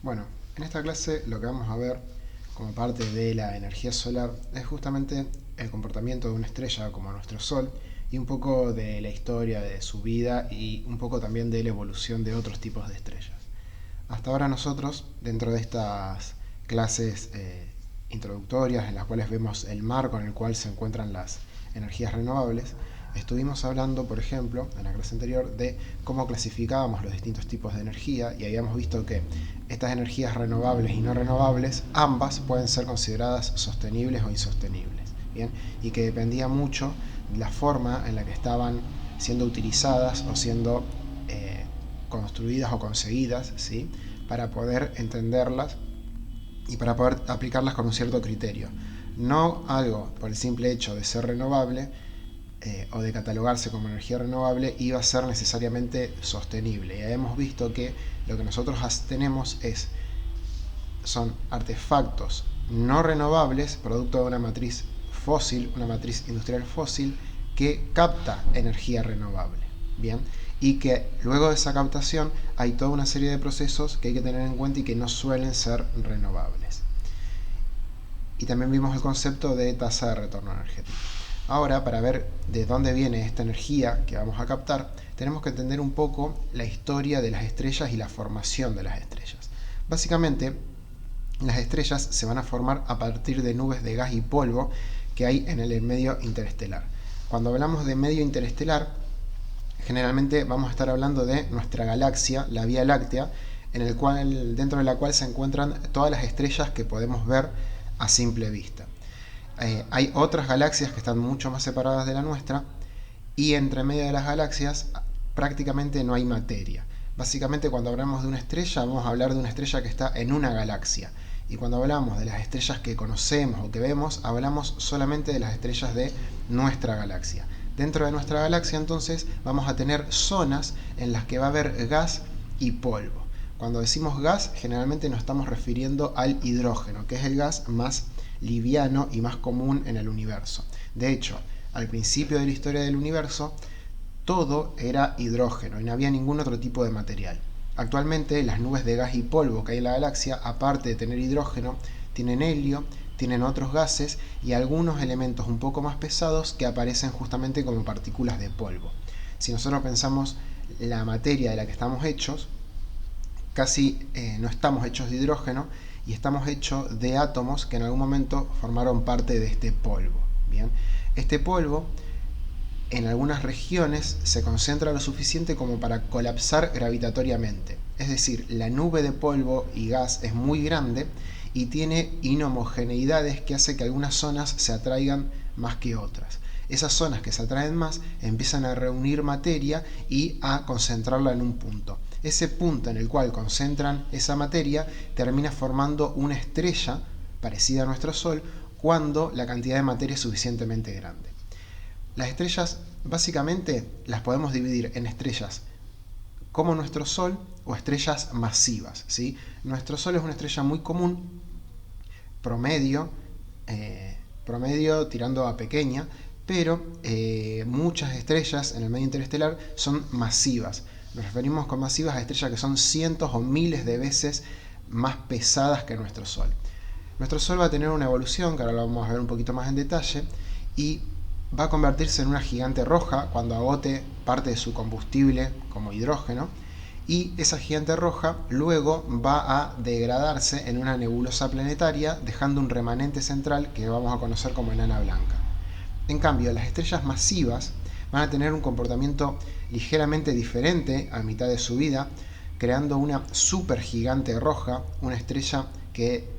Bueno, en esta clase lo que vamos a ver como parte de la energía solar es justamente el comportamiento de una estrella como nuestro Sol y un poco de la historia de su vida y un poco también de la evolución de otros tipos de estrellas. Hasta ahora nosotros, dentro de estas clases introductorias en las cuales vemos el marco en el cual se encuentran las energías renovables, estuvimos hablando, por ejemplo, en la clase anterior, de cómo clasificábamos los distintos tipos de energía y habíamos visto que estas energías renovables y no renovables, ambas pueden ser consideradas sostenibles o insostenibles, ¿bien? Y que dependía mucho de la forma en la que estaban siendo utilizadas o siendo construidas o conseguidas, ¿sí? Para poder entenderlas y para poder aplicarlas con un cierto criterio. No algo por el simple hecho de ser renovable o de catalogarse como energía renovable iba a ser necesariamente sostenible. Ya hemos visto que lo que nosotros tenemos son artefactos no renovables, producto de una matriz fósil, una matriz industrial fósil, que capta energía renovable. Bien, y que luego de esa captación hay toda una serie de procesos que hay que tener en cuenta y que no suelen ser renovables. Y también vimos el concepto de tasa de retorno energético. Ahora, para ver de dónde viene esta energía que vamos a captar, tenemos que entender un poco la historia de las estrellas y la formación de las estrellas. Básicamente, las estrellas se van a formar a partir de nubes de gas y polvo que hay en el medio interestelar. Cuando hablamos de medio interestelar, generalmente vamos a estar hablando de nuestra galaxia, la Vía Láctea, dentro de la cual se encuentran todas las estrellas que podemos ver a simple vista. Hay otras galaxias que están mucho más separadas de la nuestra, y entre medio de las galaxias prácticamente no hay materia. Básicamente, cuando hablamos de una estrella, vamos a hablar de una estrella que está en una galaxia. Y cuando hablamos de las estrellas que conocemos o que vemos, hablamos solamente de las estrellas de nuestra galaxia. Dentro de nuestra galaxia, entonces, vamos a tener zonas en las que va a haber gas y polvo. Cuando decimos gas, generalmente nos estamos refiriendo al hidrógeno, que es el gas más liviano y más común en el universo. De hecho, al principio de la historia del universo, todo era hidrógeno y no había ningún otro tipo de material. Actualmente, las nubes de gas y polvo que hay en la galaxia, aparte de tener hidrógeno, tienen helio, tienen otros gases y algunos elementos un poco más pesados que aparecen justamente como partículas de polvo. Si nosotros pensamos la materia de la que estamos hechos, casi no estamos hechos de hidrógeno y estamos hechos de átomos que en algún momento formaron parte de este polvo. Bien, este polvo en algunas regiones se concentra lo suficiente como para colapsar gravitatoriamente. Es decir, la nube de polvo y gas es muy grande y tiene inhomogeneidades que hace que algunas zonas se atraigan más que otras. Esas zonas que se atraen más empiezan a reunir materia y a concentrarla en un punto. Ese punto en el cual concentran esa materia termina formando una estrella parecida a nuestro Sol cuando la cantidad de materia es suficientemente grande. Las estrellas básicamente las podemos dividir en estrellas como nuestro Sol o estrellas masivas, ¿sí? Nuestro Sol es una estrella muy común, promedio tirando a pequeña, pero muchas estrellas en el medio interestelar son masivas. Nos referimos con masivas a estrellas que son cientos o miles de veces más pesadas que nuestro Sol. Nuestro Sol va a tener una evolución, que ahora lo vamos a ver un poquito más en detalle, y va a convertirse en una gigante roja cuando agote parte de su combustible como hidrógeno, y esa gigante roja luego va a degradarse en una nebulosa planetaria, dejando un remanente central que vamos a conocer como enana blanca. En cambio, las estrellas masivas van a tener un comportamiento ligeramente diferente a mitad de su vida, creando una supergigante roja, una estrella que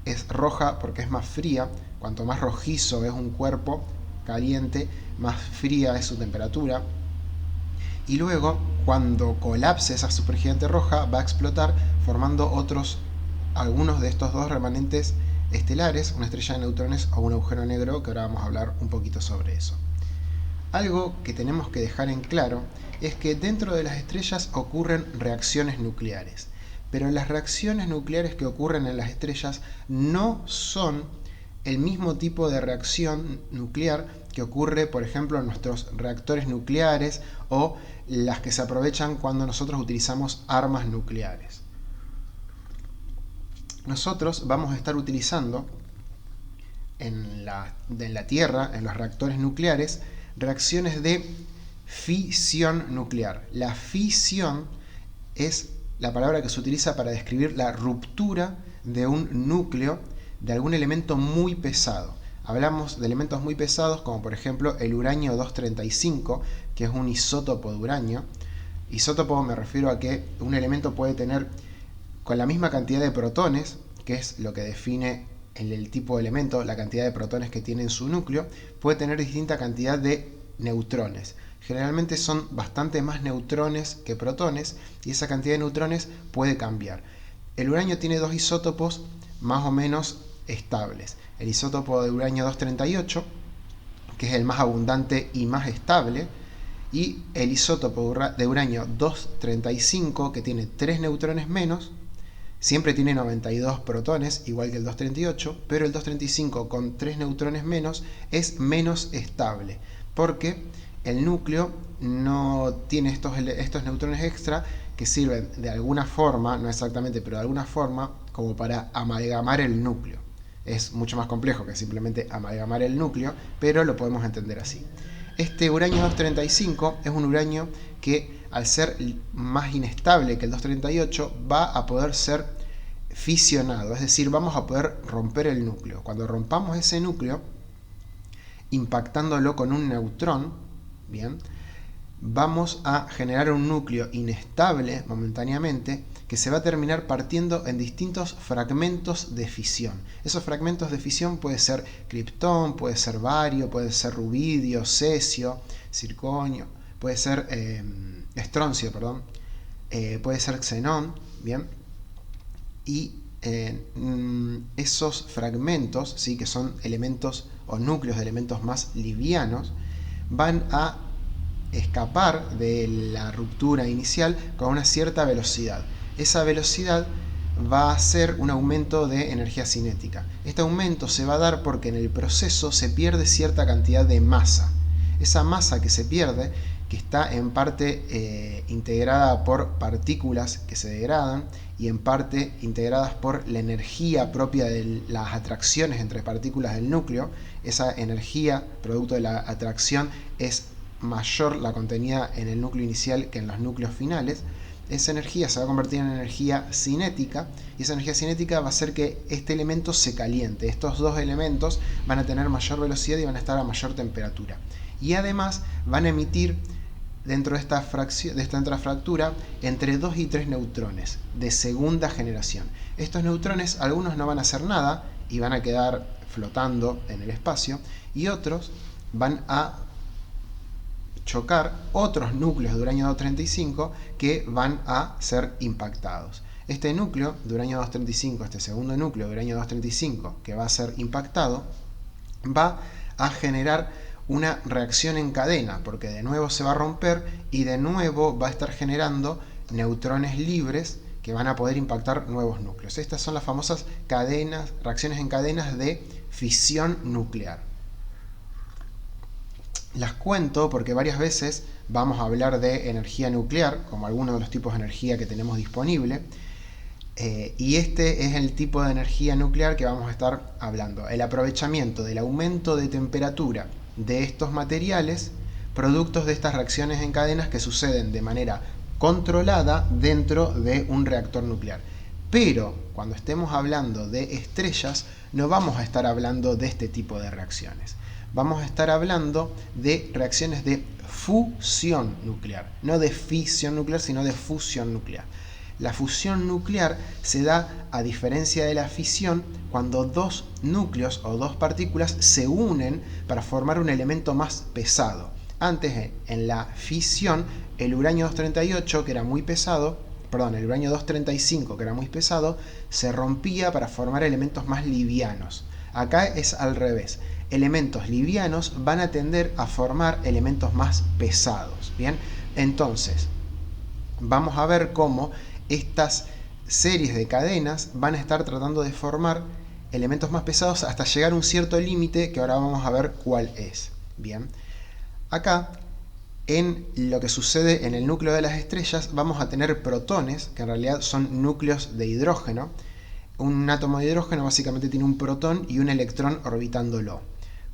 es roja porque es más fría. Cuanto más rojizo es un cuerpo caliente, más fría es su temperatura. Y luego, cuando colapse esa supergigante roja, va a explotar formando algunos de estos dos remanentes estelares, una estrella de neutrones o un agujero negro, que ahora vamos a hablar un poquito sobre eso. Algo que tenemos que dejar en claro es que dentro de las estrellas ocurren reacciones nucleares, pero las reacciones nucleares que ocurren en las estrellas no son el mismo tipo de reacción nuclear que ocurre, por ejemplo, en nuestros reactores nucleares o las que se aprovechan cuando nosotros utilizamos armas nucleares. nosotros vamos a estar utilizando en la Tierra, en los reactores nucleares, reacciones de fisión nuclear. La fisión es la palabra que se utiliza para describir la ruptura de un núcleo de algún elemento muy pesado. Hablamos de elementos muy pesados como por ejemplo el uranio 235, que es un isótopo de uranio. Isótopo me refiero a que un elemento puede tener con la misma cantidad de protones, que es lo que define el tipo de elemento, la cantidad de protones que tiene en su núcleo, puede tener distinta cantidad de neutrones. Generalmente son bastante más neutrones que protones y esa cantidad de neutrones puede cambiar. El uranio tiene dos isótopos más o menos estables. El isótopo de uranio 238, que es el más abundante y más estable, y el isótopo de uranio 235, que tiene 3 neutrones menos, siempre tiene 92 protones, igual que el 238, pero el 235 con 3 neutrones menos es menos estable, porque el núcleo no tiene estos neutrones extra que sirven de alguna forma, no exactamente, pero de alguna forma, como para amalgamar el núcleo. Es mucho más complejo que simplemente amalgamar el núcleo, pero lo podemos entender así. Este uranio 235 es un uranio que, al ser más inestable que el 238, va a poder ser fisionado, es decir, vamos a poder romper el núcleo. Cuando rompamos ese núcleo, impactándolo con un neutrón, bien, vamos a generar un núcleo inestable momentáneamente que se va a terminar partiendo en distintos fragmentos de fisión. Esos fragmentos de fisión puede ser kriptón, puede ser bario, puede ser rubidio, cesio, circonio, puede ser estroncio, perdón, puede ser xenón, bien, y esos fragmentos, ¿sí?, que son elementos o núcleos de elementos más livianos, van a escapar de la ruptura inicial con una cierta velocidad. Esa velocidad va a ser un aumento de energía cinética. Este aumento se va a dar porque en el proceso se pierde cierta cantidad de masa. Esa masa que se pierde, que está en parte integrada por partículas que se degradan y en parte integradas por la energía propia de las atracciones entre partículas del núcleo, esa energía producto de la atracción es mayor la contenida en el núcleo inicial que en los núcleos finales. Esa energía se va a convertir en energía cinética y esa energía cinética va a hacer que este elemento se caliente. Estos dos elementos van a tener mayor velocidad y van a estar a mayor temperatura. Y además van a emitir dentro de esta fractura entre 2 y 3 neutrones de segunda generación. Estos neutrones, algunos no van a hacer nada y van a quedar flotando en el espacio, y otros van a chocar otros núcleos de uranio 235 que van a ser impactados. Este núcleo de uranio 235, este segundo núcleo de uranio 235 que va a ser impactado, va a generar una reacción en cadena, porque de nuevo se va a romper y de nuevo va a estar generando neutrones libres que van a poder impactar nuevos núcleos. Estas son las famosas reacciones en cadenas de fisión nuclear. Las cuento porque varias veces vamos a hablar de energía nuclear, como algunos de los tipos de energía que tenemos disponible, y este es el tipo de energía nuclear que vamos a estar hablando. El aprovechamiento del aumento de temperatura de estos materiales, productos de estas reacciones en cadenas que suceden de manera controlada dentro de un reactor nuclear. Pero cuando estemos hablando de estrellas, no vamos a estar hablando de este tipo de reacciones. Vamos a estar hablando de reacciones de fusión nuclear, no de fisión nuclear, sino de fusión nuclear. La fusión nuclear se da, a diferencia de la fisión, cuando dos núcleos o dos partículas se unen para formar un elemento más pesado. Antes, en la fisión, el uranio 238, que era muy pesado, el uranio 235, que era muy pesado, se rompía para formar elementos más livianos. Acá es al revés. Elementos livianos van a tender a formar elementos más pesados. Bien, entonces vamos a ver cómo estas series de cadenas van a estar tratando de formar elementos más pesados hasta llegar a un cierto límite que ahora vamos a ver cuál es. Bien, acá en lo que sucede en el núcleo de las estrellas vamos a tener protones, que en realidad son núcleos de hidrógeno, Un átomo de hidrógeno básicamente tiene un protón y un electrón orbitándolo.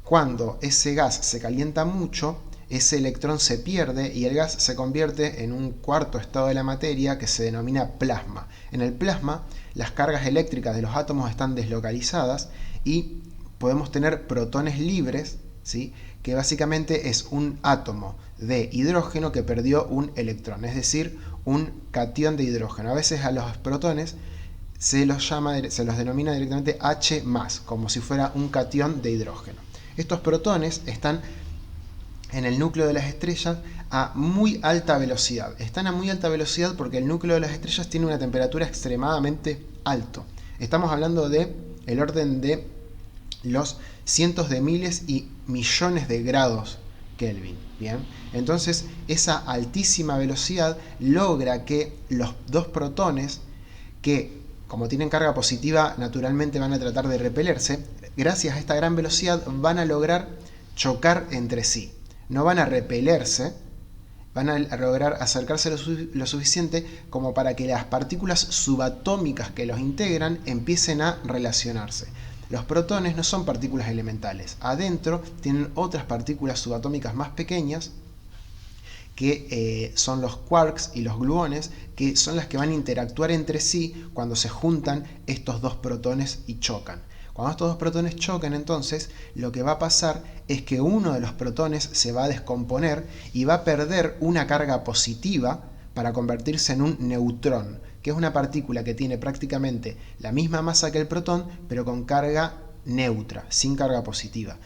Cuando ese gas se calienta mucho, ese electrón se pierde y el gas se convierte en un cuarto estado de la materia que se denomina plasma. En el plasma, las cargas eléctricas de los átomos están deslocalizadas y podemos tener protones libres, ¿sí?, que básicamente es un átomo de hidrógeno que perdió un electrón, es decir, un catión de hidrógeno. A veces a los protones se los denomina directamente H+, como si fuera un catión de hidrógeno. Estos protones están en el núcleo de las estrellas a muy alta velocidad. Están a muy alta velocidad porque el núcleo de las estrellas tiene una temperatura extremadamente alta. Estamos hablando de el orden de los cientos de miles y millones de grados Kelvin. Bien, entonces esa altísima velocidad logra que los dos protones, que como tienen carga positiva naturalmente van a tratar de repelerse, gracias a esta gran velocidad van a lograr chocar entre sí. No van a repelerse, van a lograr acercarse lo suficiente como para que las partículas subatómicas que los integran empiecen a relacionarse. Los protones no son partículas elementales. Adentro tienen otras partículas subatómicas más pequeñas que son los quarks y los gluones, que son las que van a interactuar entre sí cuando se juntan estos dos protones y chocan. Cuando estos dos protones chocan, entonces, lo que va a pasar es que uno de los protones se va a descomponer y va a perder una carga positiva para convertirse en un neutrón, que es una partícula que tiene prácticamente la misma masa que el protón, pero con carga neutra, sin carga positiva.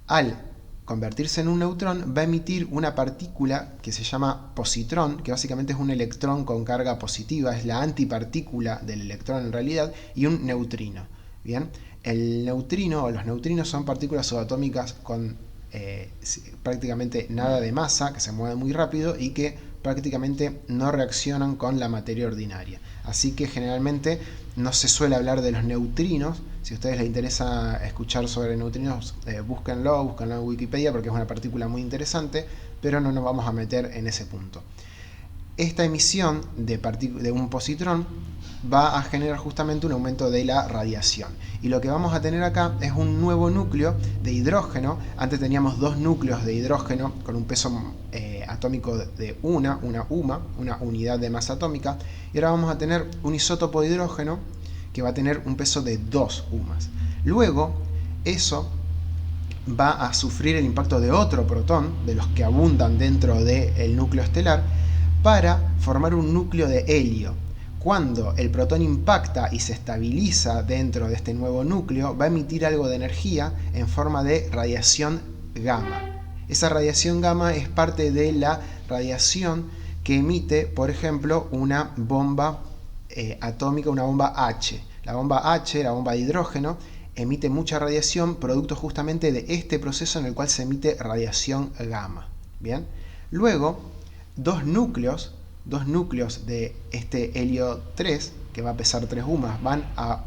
Al convertirse en un neutrón, va a emitir una partícula que se llama positrón, que básicamente es un electrón con carga positiva, es la antipartícula del electrón en realidad, y un neutrino. Bien, el neutrino o los neutrinos son partículas subatómicas con prácticamente nada de masa, que se mueven muy rápido y que prácticamente no reaccionan con la materia ordinaria. Así que generalmente no se suele hablar de los neutrinos. Si a ustedes les interesa escuchar sobre neutrinos, búsquenlo en Wikipedia porque es una partícula muy interesante, pero no nos vamos a meter en ese punto. Esta emisión de un positrón va a generar justamente un aumento de la radiación. Y lo que vamos a tener acá es un nuevo núcleo de hidrógeno. Antes teníamos dos núcleos de hidrógeno con un peso atómico de una unidad de masa atómica. Y ahora vamos a tener un isótopo de hidrógeno que va a tener un peso de 2 UMAs. Luego, eso va a sufrir el impacto de otro protón, de los que abundan dentro del núcleo estelar, para formar un núcleo de helio. Cuando el protón impacta y se estabiliza dentro de este nuevo núcleo, va a emitir algo de energía en forma de radiación gamma. Esa radiación gamma es parte de la radiación que emite, por ejemplo, una bomba atómica, una bomba H. La bomba H, la bomba de hidrógeno, emite mucha radiación producto justamente de este proceso en el cual se emite radiación gamma. Bien. Luego, dos núcleos de este helio 3, que va a pesar 3 UMAs, van a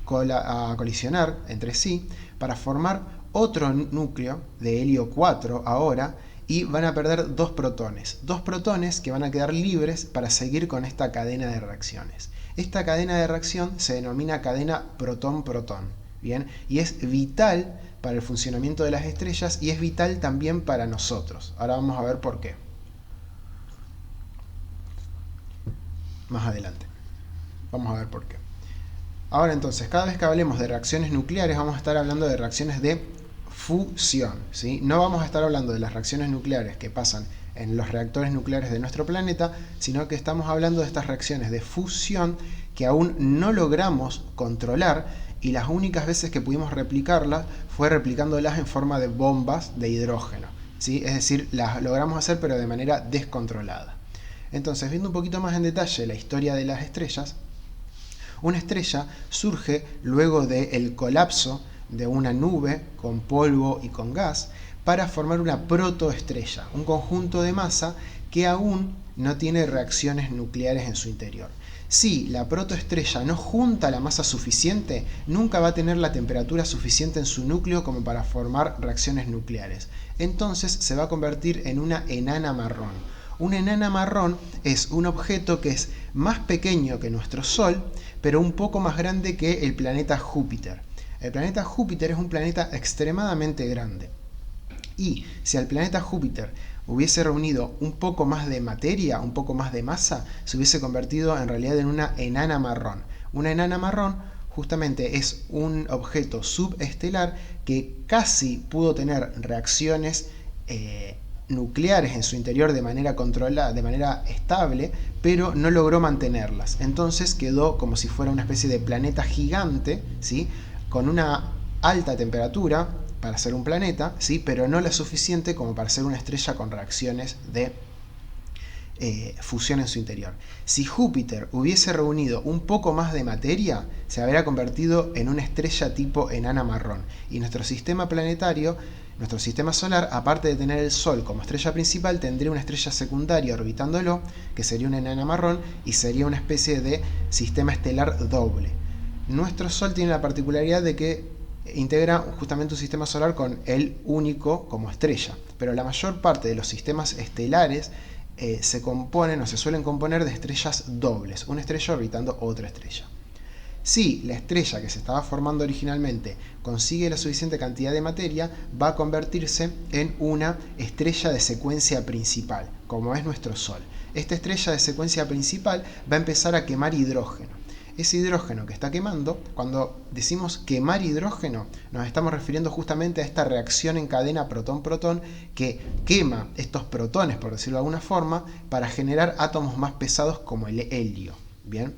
colisionar entre sí para formar otro núcleo de helio 4 ahora, y van a perder dos protones que van a quedar libres para seguir con esta cadena de reacciones. Esta cadena de reacción se denomina cadena protón-protón, ¿bien? Y es vital para el funcionamiento de las estrellas y es vital también para nosotros. Ahora vamos a ver por qué. Más adelante. Vamos a ver por qué. Ahora entonces, cada vez que hablemos de reacciones nucleares, vamos a estar hablando de reacciones de fusión, ¿sí? No vamos a estar hablando de las reacciones nucleares que pasan en los reactores nucleares de nuestro planeta, sino que estamos hablando de estas reacciones de fusión que aún no logramos controlar, y las únicas veces que pudimos replicarlas fue replicándolas en forma de bombas de hidrógeno, ¿sí? Es decir, las logramos hacer pero de manera descontrolada. Entonces, viendo un poquito más en detalle la historia de las estrellas, una estrella surge luego del colapso de una nube con polvo y con gas para formar una protoestrella, un conjunto de masa que aún no tiene reacciones nucleares en su interior. Si la protoestrella no junta la masa suficiente, nunca va a tener la temperatura suficiente en su núcleo como para formar reacciones nucleares. Entonces se va a convertir en una enana marrón. Una enana marrón es un objeto que es más pequeño que nuestro Sol, pero un poco más grande que el planeta Júpiter. El planeta Júpiter es un planeta extremadamente grande. Y si al planeta Júpiter hubiese reunido un poco más de materia, un poco más de masa, se hubiese convertido en realidad en una enana marrón. Una enana marrón justamente es un objeto subestelar que casi pudo tener reacciones nucleares en su interior de manera controlada, de manera estable, pero no logró mantenerlas. Entonces quedó como si fuera una especie de planeta gigante, ¿sí? Con una alta temperatura para ser un planeta, ¿sí? Pero no la suficiente como para ser una estrella con reacciones de fusión en su interior. Si Júpiter hubiese reunido un poco más de materia, se habría convertido en una estrella tipo enana marrón. Y nuestro sistema planetario, nuestro sistema solar, aparte de tener el Sol como estrella principal, tendría una estrella secundaria orbitándolo, que sería una enana marrón, y sería una especie de sistema estelar doble. Nuestro Sol tiene la particularidad de que integra justamente un sistema solar con el único como estrella, pero la mayor parte de los sistemas estelares se componen o se suelen componer de estrellas dobles, una estrella orbitando otra estrella. Si la estrella que se estaba formando originalmente consigue la suficiente cantidad de materia, va a convertirse en una estrella de secuencia principal, como es nuestro Sol. Esta estrella de secuencia principal va a empezar a quemar hidrógeno. Ese hidrógeno que está quemando, cuando decimos quemar hidrógeno, nos estamos refiriendo justamente a esta reacción en cadena protón-protón que quema estos protones, por decirlo de alguna forma, para generar átomos más pesados como el helio. ¿Bien?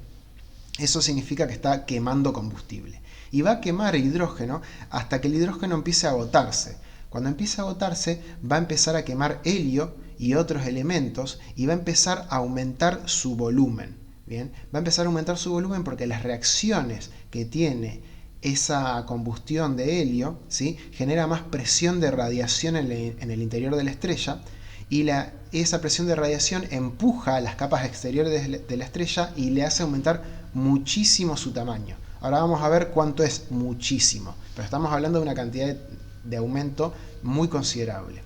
Eso significa que está quemando combustible. Y va a quemar hidrógeno hasta que el hidrógeno empiece a agotarse. Cuando empiece a agotarse, va a empezar a quemar helio y otros elementos y va a empezar a aumentar su volumen. Bien, va a empezar a aumentar su volumen porque las reacciones que tiene esa combustión de helio, ¿sí?, genera más presión de radiación en el interior de la estrella y esa presión de radiación empuja a las capas exteriores de la estrella y le hace aumentar muchísimo su tamaño. Ahora vamos a ver cuánto es muchísimo, pero estamos hablando de una cantidad de aumento muy considerable.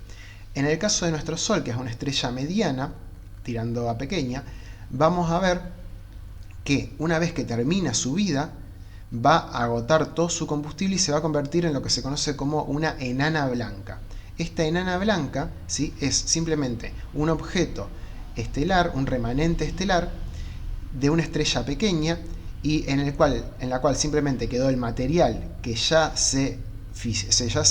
En el caso de nuestro Sol, que es una estrella mediana, tirando a pequeña, vamos a ver que una vez que termina su vida va a agotar todo su combustible y se va a convertir en lo que se conoce como una enana blanca. Esta enana blanca, ¿sí?, es simplemente un objeto estelar, un remanente estelar de una estrella pequeña y en la cual simplemente quedó el material que ya se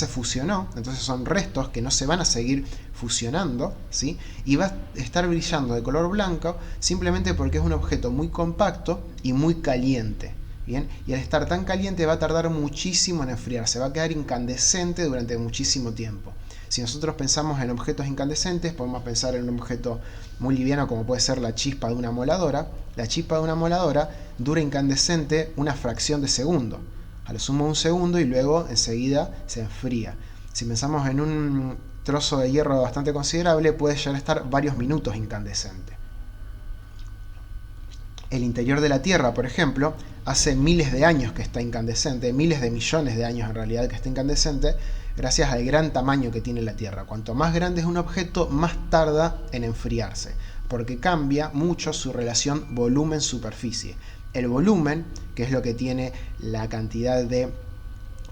fusionó, entonces son restos que no se van a seguir fusionando, ¿sí?, y va a estar brillando de color blanco simplemente porque es un objeto muy compacto y muy caliente. Bien, y al estar tan caliente va a tardar muchísimo en enfriarse, va a quedar incandescente durante muchísimo tiempo. Si nosotros pensamos en objetos incandescentes, podemos pensar en un objeto muy liviano como puede ser la chispa de una moladora. La chispa de una moladora dura incandescente una fracción de segundo, a lo sumo un segundo, y luego enseguida se enfría. Si pensamos en un trozo de hierro bastante considerable, puede llegar a estar varios minutos incandescente. El interior de la Tierra, por ejemplo, hace miles de años que está incandescente, miles de millones de años en realidad que está incandescente, gracias al gran tamaño que tiene la Tierra. Cuanto más grande es un objeto, más tarda en enfriarse, porque cambia mucho su relación volumen-superficie. El volumen, que es lo que tiene la cantidad de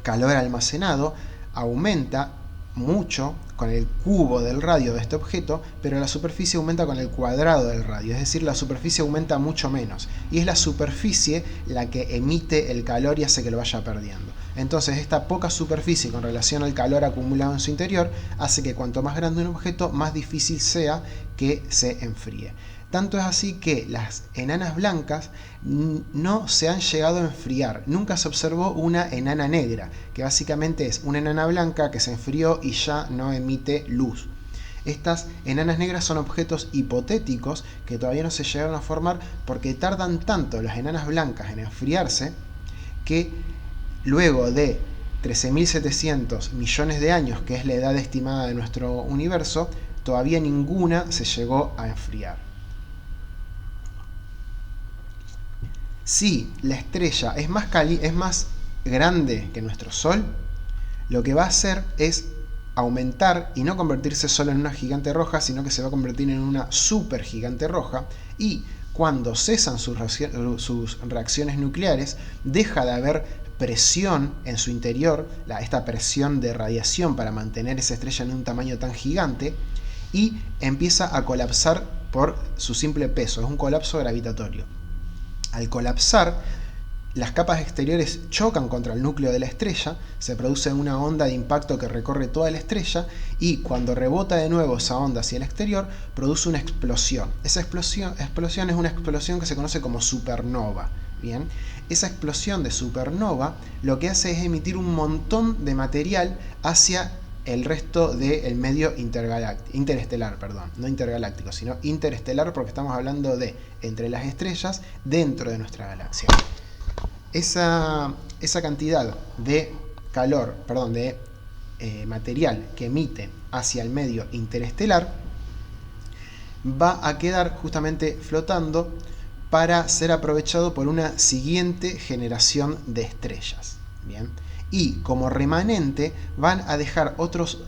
calor almacenado, aumenta mucho con el cubo del radio de este objeto, pero la superficie aumenta con el cuadrado del radio, es decir, la superficie aumenta mucho menos, y es la superficie la que emite el calor y hace que lo vaya perdiendo. Entonces esta poca superficie con relación al calor acumulado en su interior hace que cuanto más grande un objeto, más difícil sea que se enfríe. Tanto es así que las enanas blancas no se han llegado a enfriar. Nunca se observó una enana negra, que básicamente es una enana blanca que se enfrió y ya no emite luz. Estas enanas negras son objetos hipotéticos que todavía no se llegaron a formar porque tardan tanto las enanas blancas en enfriarse que luego de 13.700 millones de años, que es la edad estimada de nuestro universo, todavía ninguna se llegó a enfriar. Si la estrella es más grande que nuestro Sol, lo que va a hacer es aumentar y no convertirse solo en una gigante roja, sino que se va a convertir en una supergigante roja, y cuando cesan sus reacciones nucleares, deja de haber presión en su interior, esta presión de radiación para mantener esa estrella en un tamaño tan gigante, y empieza a colapsar por su simple peso. Es un colapso gravitatorio. Al colapsar, las capas exteriores chocan contra el núcleo de la estrella, se produce una onda de impacto que recorre toda la estrella, y cuando rebota de nuevo esa onda hacia el exterior, produce una explosión. Esa explosión es una explosión que se conoce como supernova. Bien, esa explosión de supernova lo que hace es emitir un montón de material hacia el resto del medio interestelar, no intergaláctico, sino interestelar, porque estamos hablando de entre las estrellas dentro de nuestra galaxia. Esa cantidad de calor, de material que emite hacia el medio interestelar va a quedar justamente flotando para ser aprovechado por una siguiente generación de estrellas. Bien. Y como remanente van a dejar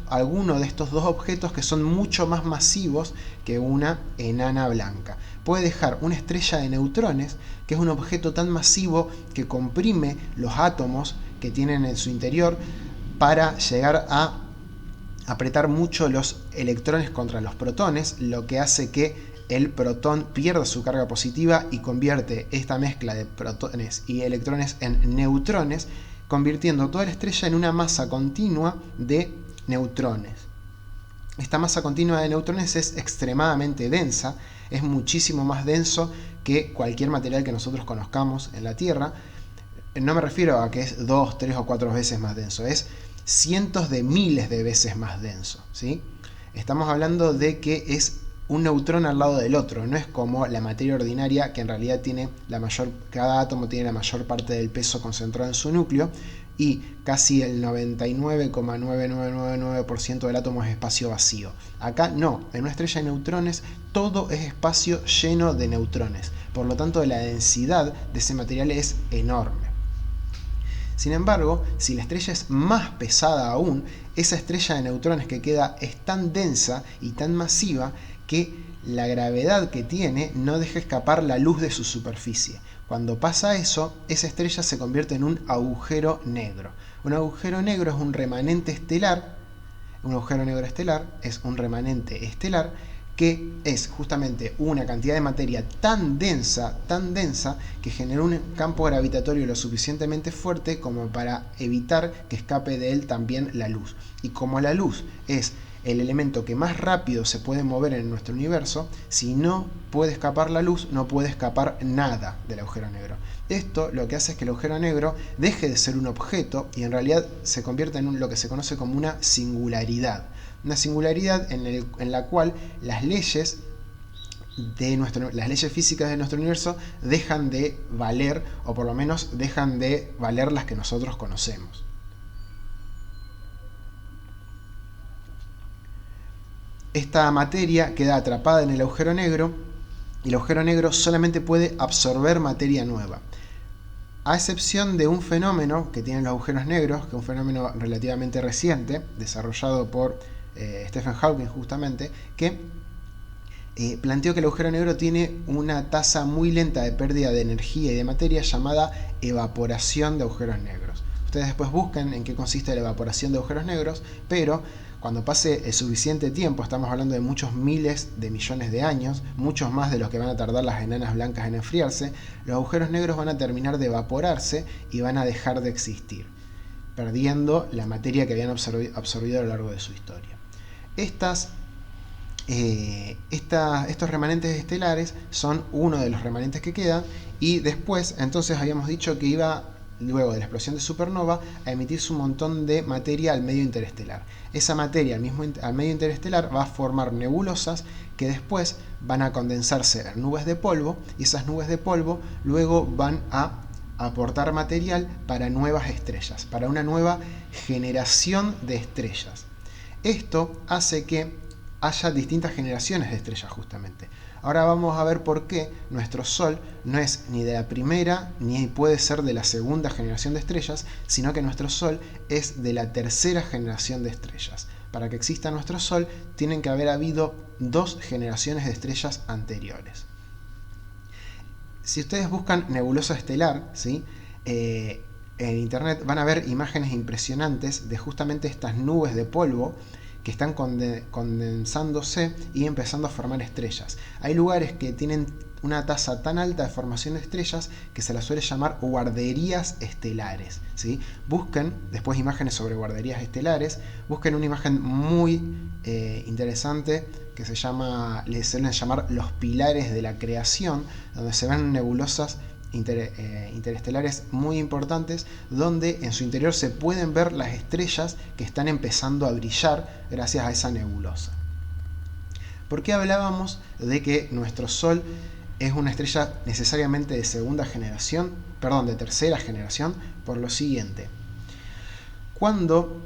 algunos de estos dos objetos que son mucho más masivos que una enana blanca. Puede dejar una estrella de neutrones, que es un objeto tan masivo que comprime los átomos que tienen en su interior para llegar a apretar mucho los electrones contra los protones, lo que hace que el protón pierda su carga positiva y convierte esta mezcla de protones y electrones en neutrones, convirtiendo toda la estrella en una masa continua de neutrones. Esta masa continua de neutrones es extremadamente densa, es muchísimo más denso que cualquier material que nosotros conozcamos en la Tierra. No me refiero a que es 2, 3 o 4 veces más denso, es cientos de miles de veces más denso, ¿sí? Estamos hablando de que es un neutrón al lado del otro, no es como la materia ordinaria, que en realidad tiene cada átomo tiene la mayor parte del peso concentrado en su núcleo, y casi el 99,9999% del átomo es espacio vacío. Acá no, en una estrella de neutrones todo es espacio lleno de neutrones, por lo tanto la densidad de ese material es enorme. Sin embargo, si la estrella es más pesada aún, esa estrella de neutrones que queda es tan densa y tan masiva que la gravedad que tiene no deja escapar la luz de su superficie. Cuando pasa eso, esa estrella se convierte en un agujero negro. Un agujero negro es un remanente estelar. Un agujero negro estelar es un remanente estelar que es justamente una cantidad de materia tan densa, que genera un campo gravitatorio lo suficientemente fuerte como para evitar que escape de él también la luz. Y como la luz es el elemento que más rápido se puede mover en nuestro universo, si no puede escapar la luz, no puede escapar nada del agujero negro. Esto lo que hace es que el agujero negro deje de ser un objeto y en realidad se convierta en lo que se conoce como una singularidad. Una singularidad en la cual las leyes físicas de nuestro universo dejan de valer, o por lo menos dejan de valer las que nosotros conocemos. Esta materia queda atrapada en el agujero negro y el agujero negro solamente puede absorber materia nueva. A excepción de un fenómeno que tienen los agujeros negros, que es un fenómeno relativamente reciente, desarrollado por Stephen Hawking justamente, que planteó que el agujero negro tiene una tasa muy lenta de pérdida de energía y de materia llamada evaporación de agujeros negros. Ustedes después busquen en qué consiste la evaporación de agujeros negros, pero cuando pase el suficiente tiempo, estamos hablando de muchos miles de millones de años, muchos más de los que van a tardar las enanas blancas en enfriarse, los agujeros negros van a terminar de evaporarse y van a dejar de existir, perdiendo la materia que habían absorbido a lo largo de su historia. Estos remanentes estelares son uno de los remanentes que quedan, y después entonces habíamos dicho que iba, luego de la explosión de supernova, a emitirse un montón de materia al medio interestelar. Esa materia al medio interestelar va a formar nebulosas que después van a condensarse en nubes de polvo, y esas nubes de polvo luego van a aportar material para nuevas estrellas, para una nueva generación de estrellas. Esto hace que haya distintas generaciones de estrellas justamente. Ahora vamos a ver por qué nuestro Sol no es ni de la primera ni puede ser de la segunda generación de estrellas, sino que nuestro Sol es de la tercera generación de estrellas. para que exista nuestro Sol, tienen que haber habido 2 generaciones de estrellas anteriores. Si ustedes buscan nebulosa estelar, ¿sí? En internet van a ver imágenes impresionantes de justamente estas nubes de polvo que están condensándose y empezando a formar estrellas. Hay lugares que tienen una tasa tan alta de formación de estrellas que se las suele llamar guarderías estelares, ¿sí? Busquen después imágenes sobre guarderías estelares, busquen una imagen muy interesante que se llama, le suelen llamar los pilares de la creación, donde se ven nebulosas interestelares muy importantes, donde en su interior se pueden ver las estrellas que están empezando a brillar gracias a esa nebulosa. ¿Por qué hablábamos de que nuestro Sol es una estrella necesariamente de de tercera generación? Por lo siguiente: cuando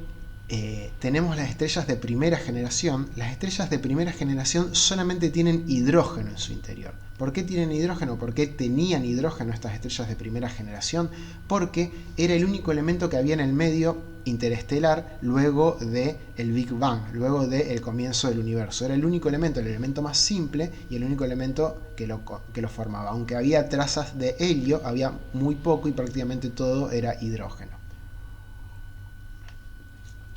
tenemos las estrellas de primera generación, las estrellas de primera generación solamente tienen hidrógeno en su interior. ¿Por qué tienen hidrógeno? ¿Por qué tenían hidrógeno estas estrellas de primera generación? Porque era el único elemento que había en el medio interestelar luego del Big Bang, luego del comienzo del universo. Era el único elemento, el elemento más simple y el único elemento que lo formaba. Aunque había trazas de helio, había muy poco y prácticamente todo era hidrógeno.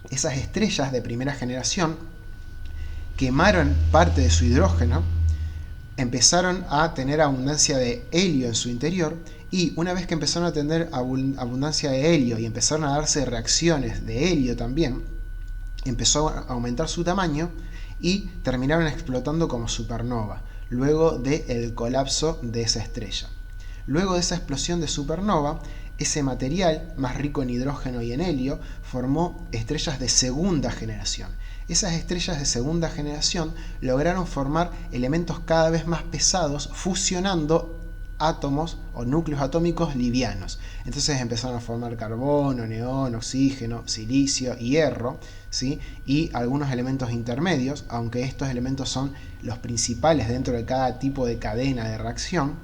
Esas estrellas de primera generación quemaron parte de su hidrógeno, empezaron a tener abundancia de helio en su interior, y una vez que empezaron a tener abundancia de helio y empezaron a darse reacciones de helio también, empezó a aumentar su tamaño y terminaron explotando como supernova, luego del colapso de esa estrella. Luego de esa explosión de supernova, ese material, más rico en hidrógeno y en helio, formó estrellas de segunda generación. Esas estrellas de segunda generación lograron formar elementos cada vez más pesados, fusionando átomos o núcleos atómicos livianos. Entonces empezaron a formar carbono, neón, oxígeno, silicio, hierro, ¿sí? Y algunos elementos intermedios, aunque estos elementos son los principales dentro de cada tipo de cadena de reacción.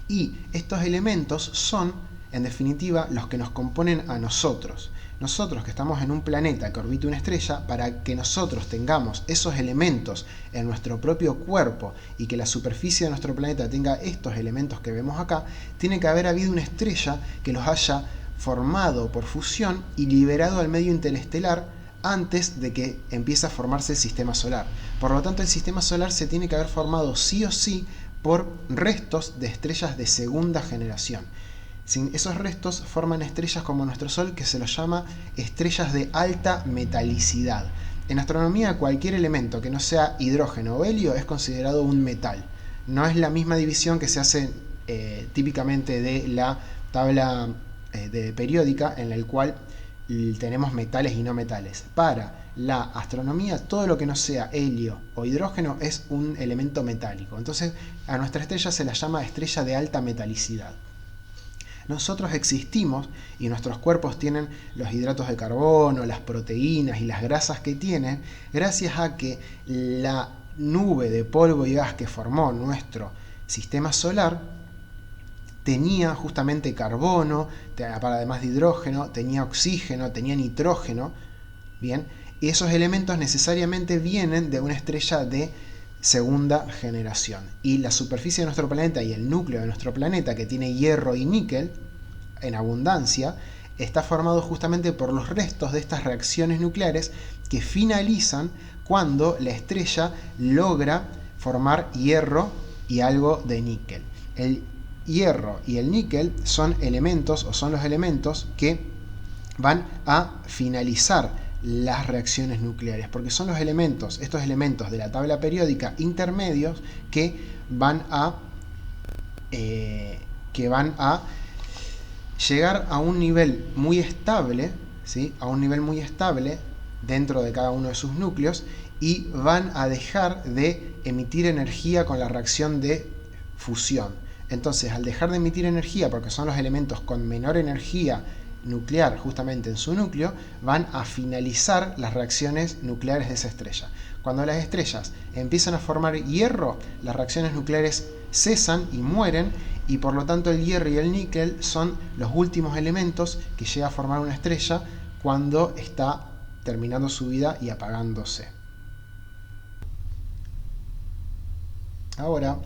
Y estos elementos son, en definitiva, los que nos componen a nosotros. Nosotros que estamos en un planeta que orbita una estrella, para que nosotros tengamos esos elementos en nuestro propio cuerpo y que la superficie de nuestro planeta tenga estos elementos que vemos acá, tiene que haber habido una estrella que los haya formado por fusión y liberado al medio interestelar antes de que empiece a formarse el sistema solar. Por lo tanto, el sistema solar se tiene que haber formado sí o sí por restos de estrellas de segunda generación. Esos restos forman estrellas como nuestro Sol, que se los llama estrellas de alta metalicidad. En astronomía, cualquier elemento que no sea hidrógeno o helio es considerado un metal. No es la misma división que se hace típicamente de la tabla periódica, en la cual tenemos metales y no metales. Para la astronomía, todo lo que no sea helio o hidrógeno es un elemento metálico. Entonces, a nuestra estrella se la llama estrella de alta metalicidad. Nosotros existimos y nuestros cuerpos tienen los hidratos de carbono, las proteínas y las grasas que tienen, gracias a que la nube de polvo y gas que formó nuestro sistema solar tenía justamente carbono, además de hidrógeno, tenía oxígeno, tenía nitrógeno, ¿bien? Y esos elementos necesariamente vienen de una estrella de segunda generación. Y la superficie de nuestro planeta y el núcleo de nuestro planeta, que tiene hierro y níquel en abundancia, está formado justamente por los restos de estas reacciones nucleares que finalizan cuando la estrella logra formar hierro y algo de níquel. El hierro y el níquel son elementos, o son los elementos que van a finalizar las reacciones nucleares, porque son los elementos, estos elementos de la tabla periódica intermedios, que van a llegar a un nivel muy estable, ¿sí? A un nivel muy estable dentro de cada uno de sus núcleos, y van a dejar de emitir energía con la reacción de fusión. Entonces, al dejar de emitir energía, porque son los elementos con menor energía nuclear justamente en su núcleo, van a finalizar las reacciones nucleares de esa estrella. Cuando las estrellas empiezan a formar hierro, las reacciones nucleares cesan y mueren, y por lo tanto el hierro y el níquel son los últimos elementos que llega a formar una estrella cuando está terminando su vida y apagándose. Ahora,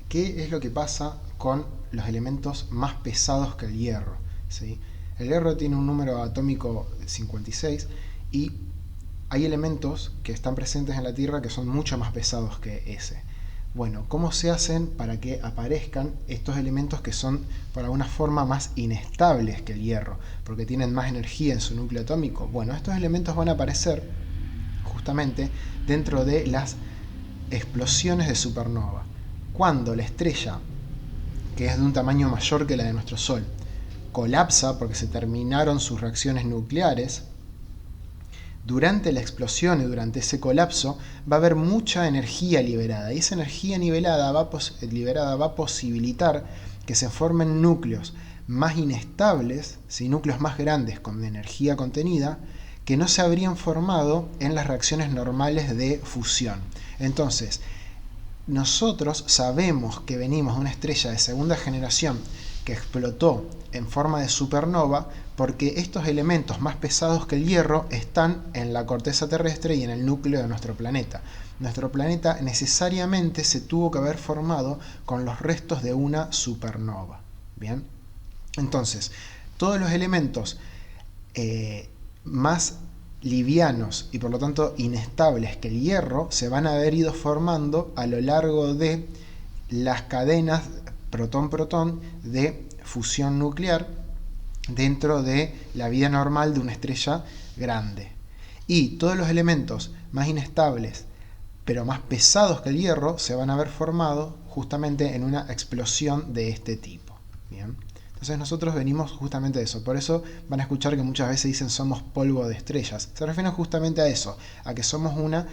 ¿qué es lo que pasa con los elementos más pesados que el hierro? ¿Sí? El hierro tiene un número atómico 56 y hay elementos que están presentes en la Tierra que son mucho más pesados que ese. Bueno, ¿cómo se hacen para que aparezcan estos elementos que son por alguna forma más inestables que el hierro, porque tienen más energía en su núcleo atómico? Bueno, estos elementos van a aparecer justamente dentro de las explosiones de supernova. Cuando la estrella, que es de un tamaño mayor que la de nuestro Sol, colapsa porque se terminaron sus reacciones nucleares, durante la explosión y durante ese colapso va a haber mucha energía liberada, y esa energía liberada va a posibilitar que se formen núcleos más inestables, ¿sí? Núcleos más grandes con energía contenida, que no se habrían formado en las reacciones normales de fusión. Entonces, nosotros sabemos que venimos de una estrella de segunda generación que explotó en forma de supernova porque estos elementos más pesados que el hierro están en la corteza terrestre y en el núcleo de nuestro planeta. Nuestro planeta necesariamente se tuvo que haber formado con los restos de una supernova. ¿Bien? Entonces, todos los elementos más livianos y por lo tanto inestables que el hierro se van a haber ido formando a lo largo de las cadenas protón-protón de fusión nuclear dentro de la vida normal de una estrella grande. Y todos los elementos más inestables pero más pesados que el hierro se van a haber formado justamente en una explosión de este tipo. ¿Bien? Entonces nosotros venimos justamente de eso. Por eso van a escuchar que muchas veces dicen somos polvo de estrellas. Se refieren justamente a eso, a que somos una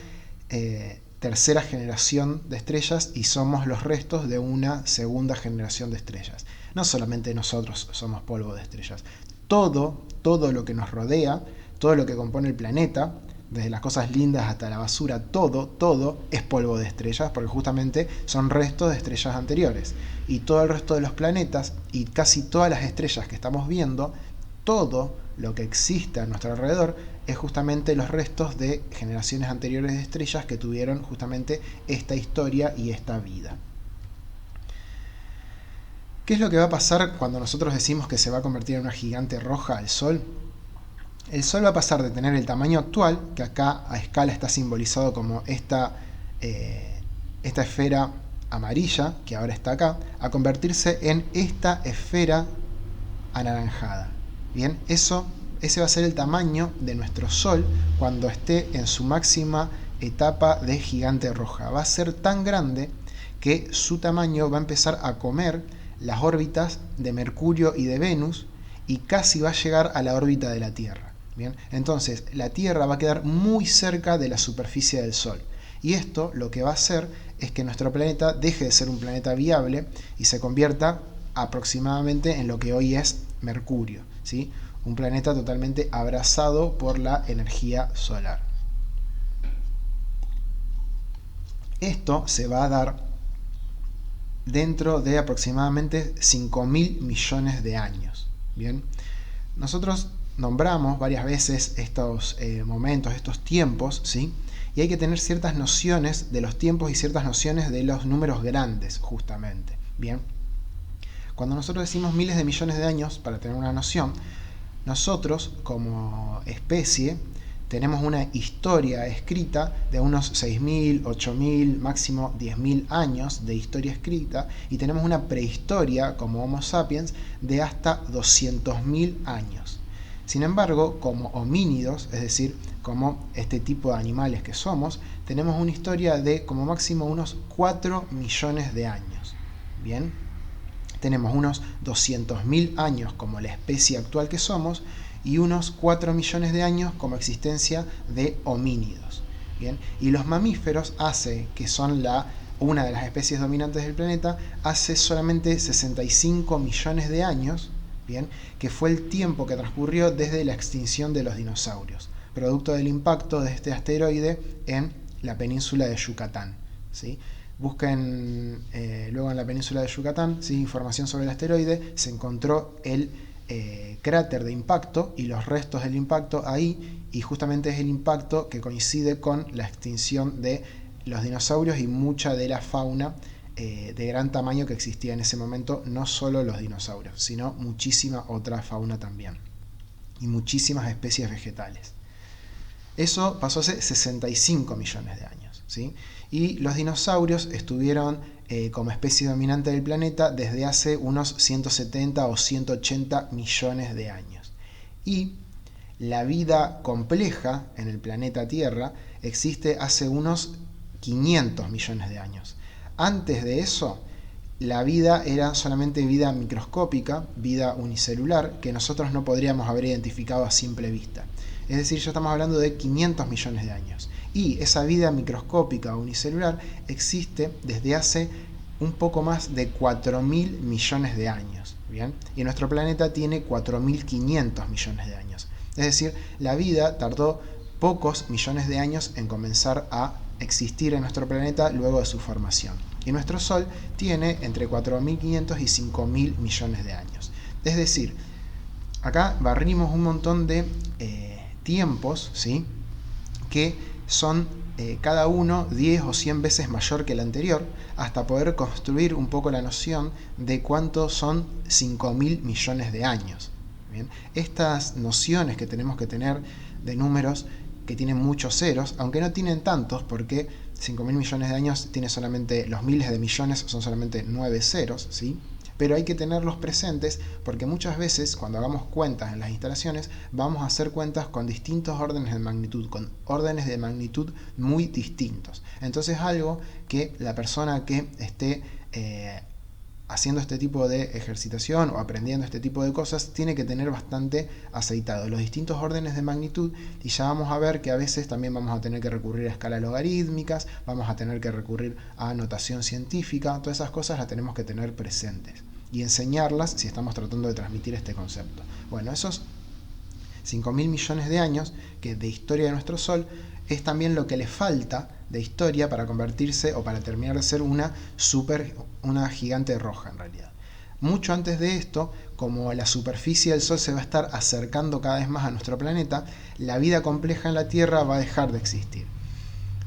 tercera generación de estrellas y somos los restos de una segunda generación de estrellas. No solamente nosotros somos polvo de estrellas. Todo lo que nos rodea, todo lo que compone el planeta, desde las cosas lindas hasta la basura, todo es polvo de estrellas, porque justamente son restos de estrellas anteriores. Y todo el resto de los planetas y casi todas las estrellas que estamos viendo, todo lo que existe a nuestro alrededor es justamente los restos de generaciones anteriores de estrellas que tuvieron justamente esta historia y esta vida. ¿Qué es lo que va a pasar cuando nosotros decimos que se va a convertir en una gigante roja el Sol? El Sol va a pasar de tener el tamaño actual, que acá a escala está simbolizado como esta esfera amarilla, que ahora está acá, a convertirse en esta esfera anaranjada. Bien, ese va a ser el tamaño de nuestro Sol cuando esté en su máxima etapa de gigante roja. Va a ser tan grande que su tamaño va a empezar a comer las órbitas de Mercurio y de Venus y casi va a llegar a la órbita de la Tierra. Bien, entonces la Tierra va a quedar muy cerca de la superficie del Sol. Y esto lo que va a hacer es que nuestro planeta deje de ser un planeta viable y se convierta aproximadamente en lo que hoy es Mercurio, ¿sí? Un planeta totalmente abrazado por la energía solar. Esto se va a dar dentro de aproximadamente 5.000 millones de años. Bien, nosotros nombramos varias veces estos momentos, estos tiempos, ¿sí? Y hay que tener ciertas nociones de los tiempos y ciertas nociones de los números grandes, justamente. Bien, cuando nosotros decimos miles de millones de años, para tener una noción, nosotros como especie tenemos una historia escrita de unos 6.000, 8.000, máximo 10.000 años de historia escrita, y tenemos una prehistoria como Homo sapiens de hasta 200.000 años. Sin embargo, como homínidos, es decir, como este tipo de animales que somos, tenemos una historia de como máximo unos 4 millones de años. Bien, tenemos unos 200.000 años como la especie actual que somos y unos 4 millones de años como existencia de homínidos. Bien, y los mamíferos que son una de las especies dominantes del planeta, hace solamente 65 millones de años, bien, que fue el tiempo que transcurrió desde la extinción de los dinosaurios, producto del impacto de este asteroide en la península de Yucatán, ¿sí? Busquen luego en la península de Yucatán, ¿sí? Información sobre el asteroide. Se encontró el cráter de impacto y los restos del impacto ahí, y justamente es el impacto que coincide con la extinción de los dinosaurios y mucha de la fauna de gran tamaño que existía en ese momento, no solo los dinosaurios, sino muchísima otra fauna también, y muchísimas especies vegetales. Eso pasó hace 65 millones de años, ¿sí? Y los dinosaurios estuvieron como especie dominante del planeta desde hace unos 170 o 180 millones de años. Y la vida compleja en el planeta Tierra existe hace unos 500 millones de años. Antes de eso, la vida era solamente vida microscópica, vida unicelular, que nosotros no podríamos haber identificado a simple vista. Es decir, ya estamos hablando de 500 millones de años. Y esa vida microscópica o unicelular existe desde hace un poco más de 4.000 millones de años. ¿Bien? Y nuestro planeta tiene 4.500 millones de años. Es decir, la vida tardó pocos millones de años en comenzar a existir en nuestro planeta luego de su formación. Y nuestro Sol tiene entre 4.500 y 5.000 millones de años. Es decir, acá barrimos un montón de tiempos, ¿sí?, que son cada uno 10 o 100 veces mayor que el anterior, hasta poder construir un poco la noción de cuánto son 5.000 millones de años. ¿Bien? Estas nociones que tenemos que tener de números que tienen muchos ceros, aunque no tienen tantos, porque 5.000 millones de años tiene solamente, los miles de millones son solamente 9 ceros, ¿sí? Pero hay que tenerlos presentes porque muchas veces cuando hagamos cuentas en las instalaciones vamos a hacer cuentas con distintos órdenes de magnitud, con órdenes de magnitud muy distintos. Entonces algo que la persona que esté haciendo este tipo de ejercitación o aprendiendo este tipo de cosas tiene que tener bastante aceitado los distintos órdenes de magnitud, y ya vamos a ver que a veces también vamos a tener que recurrir a escalas logarítmicas, vamos a tener que recurrir a notación científica. Todas esas cosas las tenemos que tener presentes y enseñarlas si estamos tratando de transmitir este concepto. Bueno, esos 5.000 millones de años que de historia de nuestro Sol es también lo que le falta de historia para convertirse o para terminar de ser una gigante roja en realidad. Mucho antes de esto, como la superficie del Sol se va a estar acercando cada vez más a nuestro planeta, la vida compleja en la Tierra va a dejar de existir.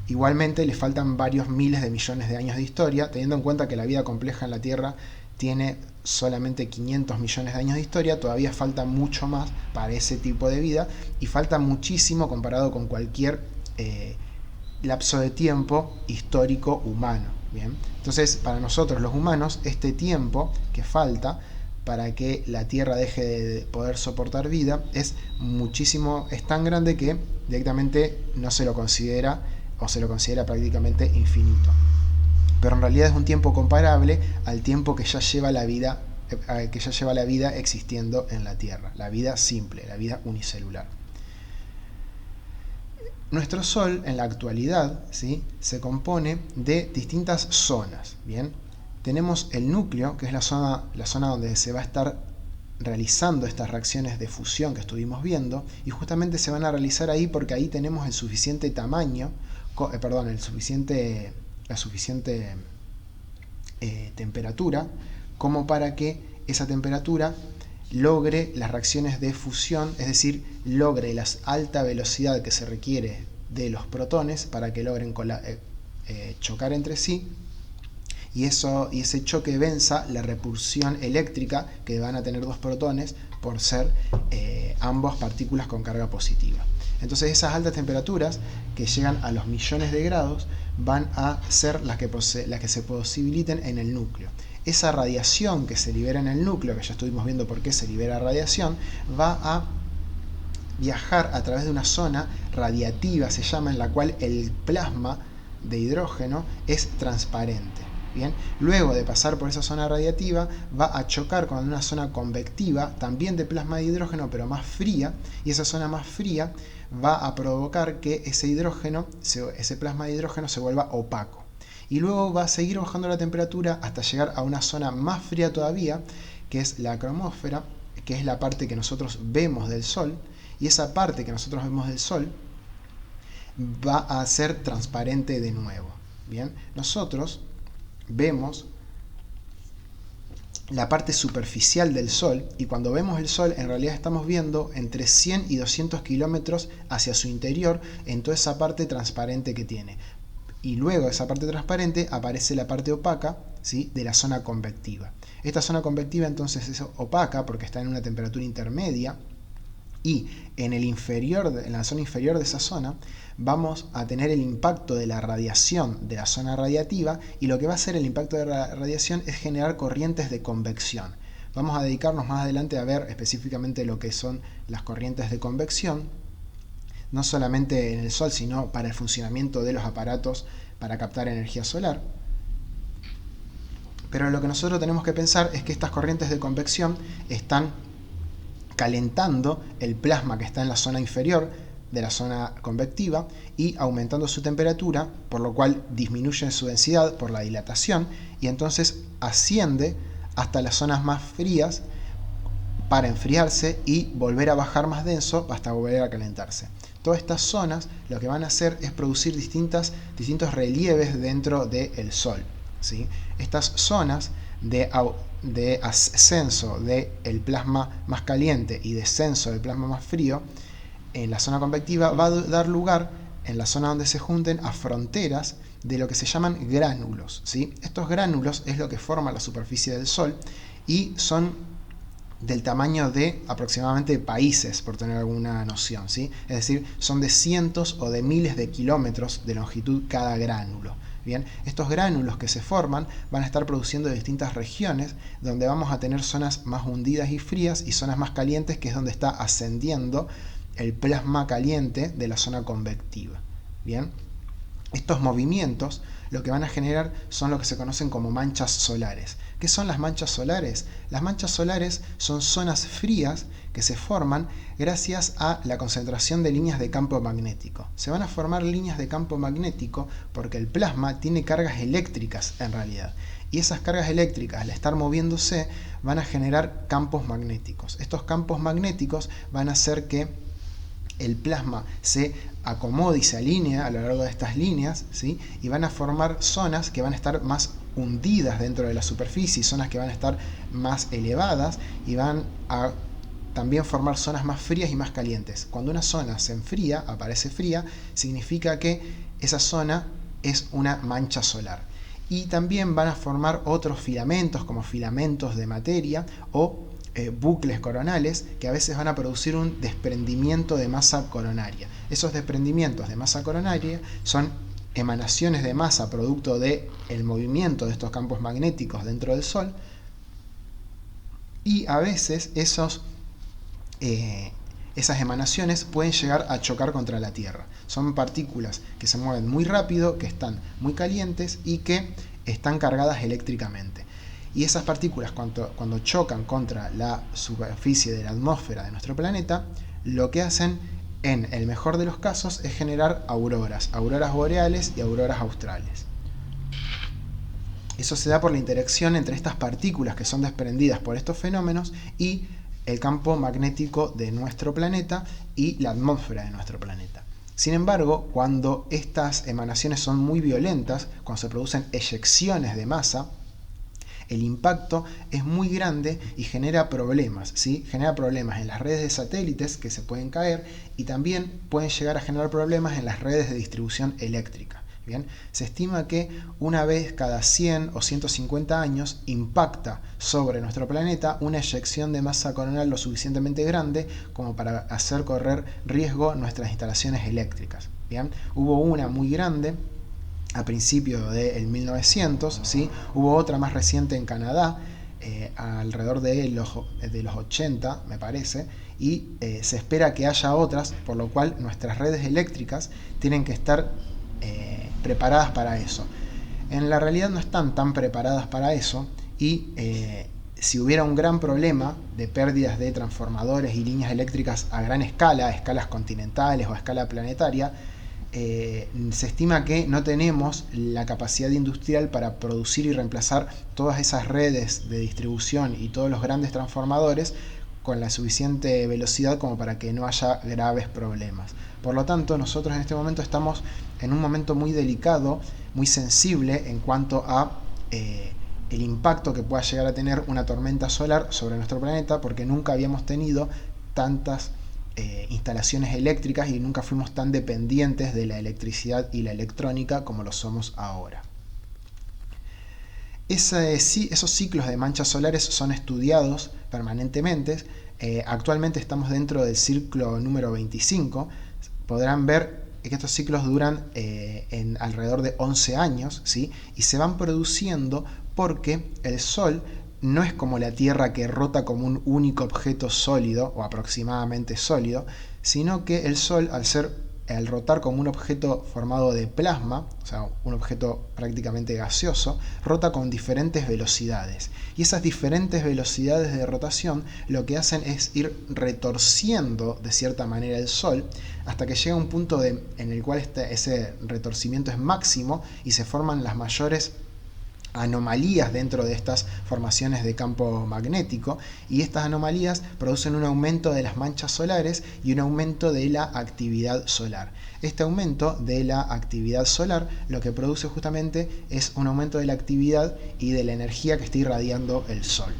Igualmente le faltan varios miles de millones de años de historia, teniendo en cuenta que la vida compleja en la Tierra tiene solamente 500 millones de años de historia. Todavía falta mucho más para ese tipo de vida y falta muchísimo comparado con cualquier lapso de tiempo histórico humano. ¿Bien? Entonces, para nosotros los humanos, este tiempo que falta para que la Tierra deje de poder soportar vida es muchísimo, es tan grande que directamente no se lo considera o se lo considera prácticamente infinito. Pero en realidad es un tiempo comparable al tiempo que ya lleva la vida existiendo en la Tierra, la vida simple, la vida unicelular. Nuestro Sol en la actualidad, ¿sí?, se compone de distintas zonas. Bien, tenemos el núcleo, que es la zona donde se va a estar realizando estas reacciones de fusión que estuvimos viendo, y justamente se van a realizar ahí porque ahí tenemos el suficiente tamaño, la suficiente temperatura como para que esa temperatura logre las reacciones de fusión, es decir, logre la alta velocidad que se requiere de los protones para que logren chocar entre sí, y ese choque venza la repulsión eléctrica que van a tener dos protones por ser ambas partículas con carga positiva. Entonces esas altas temperaturas que llegan a los millones de grados van a ser las que se posibiliten en el núcleo. Esa radiación que se libera en el núcleo, que ya estuvimos viendo por qué se libera radiación, va a viajar a través de una zona radiativa, se llama, en la cual el plasma de hidrógeno es transparente. Bien, luego de pasar por esa zona radiativa va a chocar con una zona convectiva, también de plasma de hidrógeno, pero más fría, y esa zona más fría va a provocar que ese plasma de hidrógeno se vuelva opaco. Y luego va a seguir bajando la temperatura hasta llegar a una zona más fría todavía, que es la cromósfera, que es la parte que nosotros vemos del Sol, y esa parte que nosotros vemos del Sol va a ser transparente de nuevo. Bien, nosotros vemos la parte superficial del Sol, y cuando vemos el Sol en realidad estamos viendo entre 100 y 200 kilómetros hacia su interior en toda esa parte transparente que tiene. Y luego de esa parte transparente aparece la parte opaca, ¿sí?, de la zona convectiva. Esta zona convectiva entonces es opaca porque está en una temperatura intermedia, y en la zona inferior de esa zona vamos a tener el impacto de la radiación de la zona radiativa, y lo que va a hacer el impacto de la radiación es generar corrientes de convección. Vamos a dedicarnos más adelante a ver específicamente lo que son las corrientes de convección, no solamente en el Sol, sino para el funcionamiento de los aparatos para captar energía solar. Pero lo que nosotros tenemos que pensar es que estas corrientes de convección están calentando el plasma que está en la zona inferior de la zona convectiva y aumentando su temperatura, por lo cual disminuye su densidad por la dilatación, y entonces asciende hasta las zonas más frías para enfriarse y volver a bajar más denso hasta volver a calentarse. Todas estas zonas lo que van a hacer es producir distintos relieves dentro del Sol, ¿sí? Estas zonas de ascenso del plasma más caliente y descenso del plasma más frío en la zona convectiva va a dar lugar, en la zona donde se junten, a fronteras de lo que se llaman gránulos, ¿sí? Estos gránulos es lo que forma la superficie del Sol y son del tamaño de aproximadamente países, por tener alguna noción, ¿sí? Es decir, son de cientos o de miles de kilómetros de longitud cada gránulo. Bien, estos gránulos que se forman van a estar produciendo distintas regiones donde vamos a tener zonas más hundidas y frías y zonas más calientes, que es donde está ascendiendo el plasma caliente de la zona convectiva. Bien, estos movimientos lo que van a generar son lo que se conocen como manchas solares. ¿Qué son las manchas solares? Las manchas solares son zonas frías que se forman gracias a la concentración de líneas de campo magnético. Se van a formar líneas de campo magnético porque el plasma tiene cargas eléctricas en realidad. Y esas cargas eléctricas, al estar moviéndose, van a generar campos magnéticos. Estos campos magnéticos van a hacer que el plasma se acomode y se alinee a lo largo de estas líneas, ¿sí? Y van a formar zonas que van a estar más hundidas dentro de la superficie, zonas que van a estar más elevadas, y van a también formar zonas más frías y más calientes. Cuando una zona se enfría, aparece fría, significa que esa zona es una mancha solar. Y también van a formar otros filamentos, como filamentos de materia o bucles coronales, que a veces van a producir un desprendimiento de masa coronaria. Esos desprendimientos de masa coronaria son emanaciones de masa producto del movimiento de estos campos magnéticos dentro del Sol, y a veces esas emanaciones pueden llegar a chocar contra la Tierra. Son partículas que se mueven muy rápido, que están muy calientes y que están cargadas eléctricamente. Y esas partículas, cuando chocan contra la superficie de la atmósfera de nuestro planeta, lo que hacen, en el mejor de los casos, es generar auroras boreales y auroras australes. Eso se da por la interacción entre estas partículas que son desprendidas por estos fenómenos y el campo magnético de nuestro planeta y la atmósfera de nuestro planeta. Sin embargo, cuando estas emanaciones son muy violentas, cuando se producen eyecciones de masa, el impacto es muy grande y genera problemas, ¿sí? Genera problemas en las redes de satélites que se pueden caer, y también pueden llegar a generar problemas en las redes de distribución eléctrica. Bien, se estima que una vez cada 100 o 150 años impacta sobre nuestro planeta una eyección de masa coronal lo suficientemente grande como para hacer correr riesgo nuestras instalaciones eléctricas. Bien, hubo una muy grande a principios del 1900, ¿sí? Hubo otra más reciente en Canadá, alrededor de los 80, me parece, y se espera que haya otras, por lo cual nuestras redes eléctricas tienen que estar preparadas para eso. En la realidad no están tan preparadas para eso, y si hubiera un gran problema de pérdidas de transformadores y líneas eléctricas a gran escala, a escalas continentales o a escala planetaria, se estima que no tenemos la capacidad industrial para producir y reemplazar todas esas redes de distribución y todos los grandes transformadores con la suficiente velocidad como para que no haya graves problemas. Por lo tanto, nosotros en este momento estamos en un momento muy delicado, muy sensible en cuanto a el impacto que pueda llegar a tener una tormenta solar sobre nuestro planeta, porque nunca habíamos tenido tantas instalaciones eléctricas y nunca fuimos tan dependientes de la electricidad y la electrónica como lo somos ahora. Esos ciclos de manchas solares son estudiados permanentemente. Actualmente estamos dentro del ciclo número 25. Podrán ver que estos ciclos duran en alrededor de 11 años, ¿sí? Y se van produciendo porque el Sol no es como la Tierra, que rota como un único objeto sólido o aproximadamente sólido, sino que el Sol, al rotar como un objeto formado de plasma, o sea, un objeto prácticamente gaseoso, rota con diferentes velocidades. Y esas diferentes velocidades de rotación lo que hacen es ir retorciendo de cierta manera el Sol hasta que llega un punto en el cual ese retorcimiento es máximo y se forman las mayores anomalías dentro de estas formaciones de campo magnético, y estas anomalías producen un aumento de las manchas solares y un aumento de la actividad solar. Este aumento de la actividad solar lo que produce justamente es un aumento de la actividad y de la energía que está irradiando el Sol.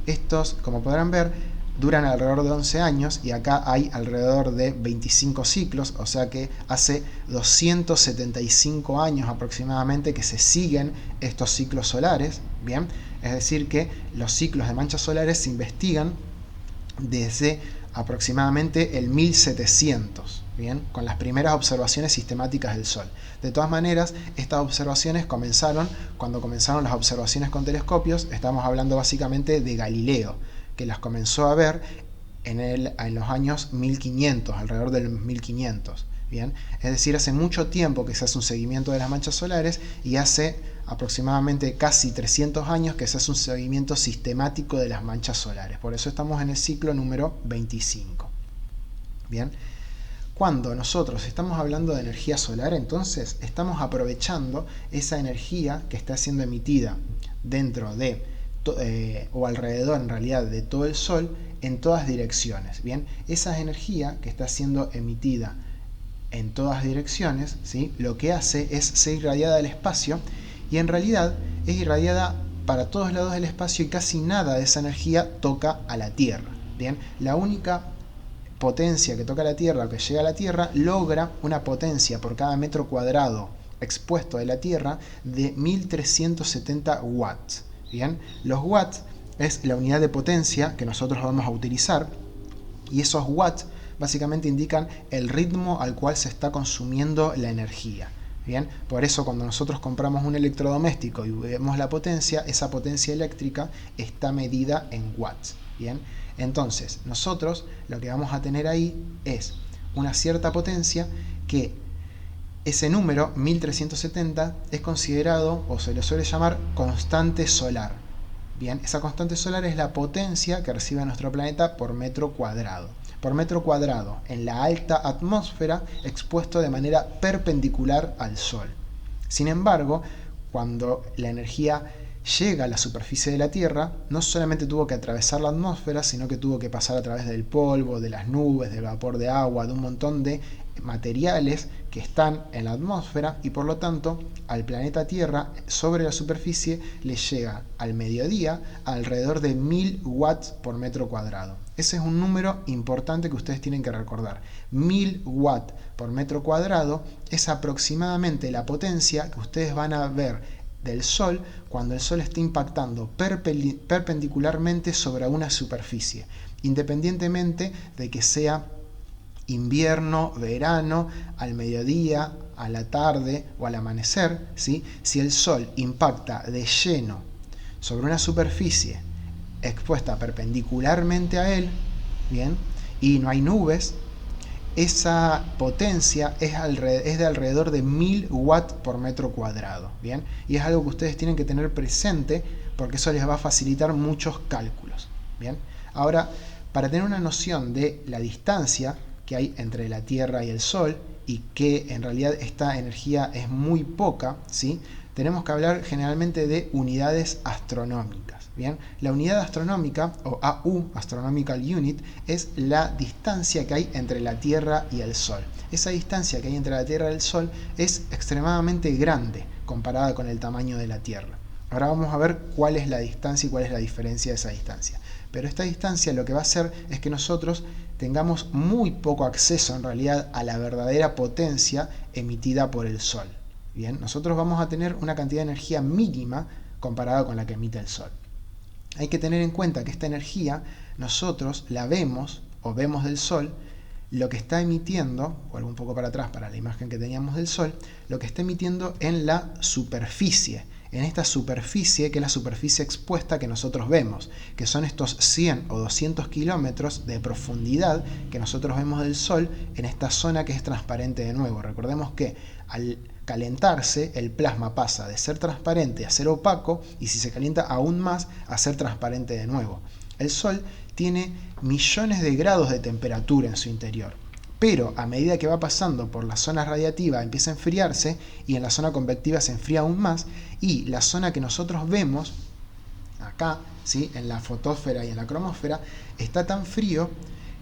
Estos, como podrán ver, duran alrededor de 11 años y acá hay alrededor de 25 ciclos, o sea que hace 275 años aproximadamente que se siguen estos ciclos solares, ¿bien? Es decir que los ciclos de manchas solares se investigan desde aproximadamente el 1700, ¿bien? Con las primeras observaciones sistemáticas del Sol. De todas maneras, estas observaciones cuando comenzaron las observaciones con telescopios. Estamos hablando básicamente de Galileo, que las comenzó a ver en los años 1500, alrededor del 1500. ¿Bien? Es decir, hace mucho tiempo que se hace un seguimiento de las manchas solares y hace aproximadamente casi 300 años que se hace un seguimiento sistemático de las manchas solares. Por eso estamos en el ciclo número 25. ¿Bien? Cuando nosotros estamos hablando de energía solar, entonces estamos aprovechando esa energía que está siendo emitida dentro de o alrededor en realidad de todo el Sol en todas direcciones. Bien, esa energía que está siendo emitida en todas direcciones, ¿sí? Lo que hace es ser irradiada al espacio, y en realidad es irradiada para todos lados del espacio y casi nada de esa energía toca a la Tierra. Bien, la única potencia que toca a la Tierra o que llega a la Tierra logra una potencia por cada metro cuadrado expuesto de la Tierra de 1370 watts. Bien, los watts es la unidad de potencia que nosotros vamos a utilizar, y esos watts básicamente indican el ritmo al cual se está consumiendo la energía. Bien, por eso cuando nosotros compramos un electrodoméstico y vemos la potencia, esa potencia eléctrica está medida en watts. Bien, entonces nosotros lo que vamos a tener ahí es una cierta potencia que ese número, 1370, es considerado, o se le suele llamar, constante solar. Bien, esa constante solar es la potencia que recibe nuestro planeta por metro cuadrado. Por metro cuadrado en la alta atmósfera, expuesto de manera perpendicular al Sol. Sin embargo, cuando la energía llega a la superficie de la Tierra, no solamente tuvo que atravesar la atmósfera, sino que tuvo que pasar a través del polvo, de las nubes, del vapor de agua, de un montón de materiales que están en la atmósfera, y por lo tanto al planeta Tierra sobre la superficie le llega al mediodía alrededor de 1000 watts por metro cuadrado. Ese es un número importante que ustedes tienen que recordar. 1000 watts por metro cuadrado es aproximadamente la potencia que ustedes van a ver del Sol cuando el Sol está impactando perpendicularmente sobre una superficie, independientemente de que sea invierno, verano, al mediodía, a la tarde o al amanecer, ¿sí? Si el Sol impacta de lleno sobre una superficie expuesta perpendicularmente a él, ¿bien? Y no hay nubes, esa potencia es de alrededor de 1000 watts por metro cuadrado, ¿bien? Y es algo que ustedes tienen que tener presente porque eso les va a facilitar muchos cálculos, ¿bien? Ahora, para tener una noción de la distancia que hay entre la Tierra y el Sol, y que en realidad esta energía es muy poca, ¿sí? Tenemos que hablar generalmente de unidades astronómicas. Bien, la unidad astronómica, o AU, Astronomical Unit, es la distancia que hay entre la Tierra y el Sol. Esa distancia que hay entre la Tierra y el Sol es extremadamente grande comparada con el tamaño de la Tierra. Ahora vamos a ver cuál es la distancia y cuál es la diferencia de esa distancia. Pero esta distancia lo que va a hacer es que nosotros tengamos muy poco acceso en realidad a la verdadera potencia emitida por el Sol. Bien, nosotros vamos a tener una cantidad de energía mínima comparada con la que emite el Sol. Hay que tener en cuenta que esta energía nosotros la vemos o vemos del Sol, lo que está emitiendo, vuelvo un poco para atrás para la imagen que teníamos del Sol, lo que está emitiendo en la superficie, en esta superficie que es la superficie expuesta que nosotros vemos, que son estos 100 o 200 kilómetros de profundidad que nosotros vemos del Sol en esta zona que es transparente de nuevo. Recordemos que al calentarse el plasma pasa de ser transparente a ser opaco y si se calienta aún más a ser transparente de nuevo. El Sol tiene millones de grados de temperatura en su interior, pero a medida que va pasando por la zona radiativa empieza a enfriarse y en la zona convectiva se enfría aún más y la zona que nosotros vemos acá, ¿sí?, en la fotosfera y en la cromosfera está tan frío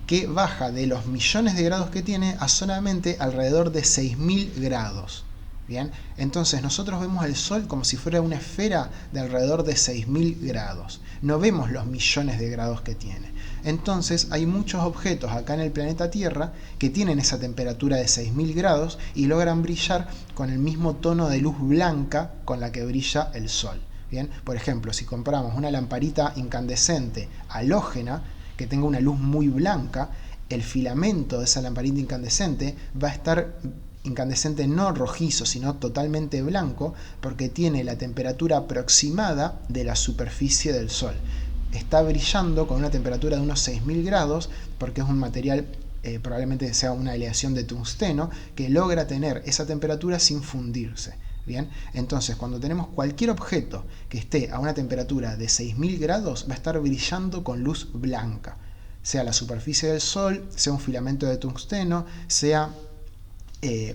que baja de los millones de grados que tiene a solamente alrededor de 6000 grados. Bien, entonces nosotros vemos el Sol como si fuera una esfera de alrededor de 6000 grados. No vemos los millones de grados que tiene. Entonces hay muchos objetos acá en el planeta Tierra que tienen esa temperatura de 6000 grados y logran brillar con el mismo tono de luz blanca con la que brilla el Sol. Bien, por ejemplo, si compramos una lamparita incandescente halógena que tenga una luz muy blanca, el filamento de esa lamparita incandescente va a estar incandescente no rojizo, sino totalmente blanco, porque tiene la temperatura aproximada de la superficie del Sol. Está brillando con una temperatura de unos 6000 grados, porque es un material, probablemente sea una aleación de tungsteno, que logra tener esa temperatura sin fundirse. Bien, entonces cuando tenemos cualquier objeto que esté a una temperatura de 6000 grados, va a estar brillando con luz blanca. Sea la superficie del Sol, sea un filamento de tungsteno, sea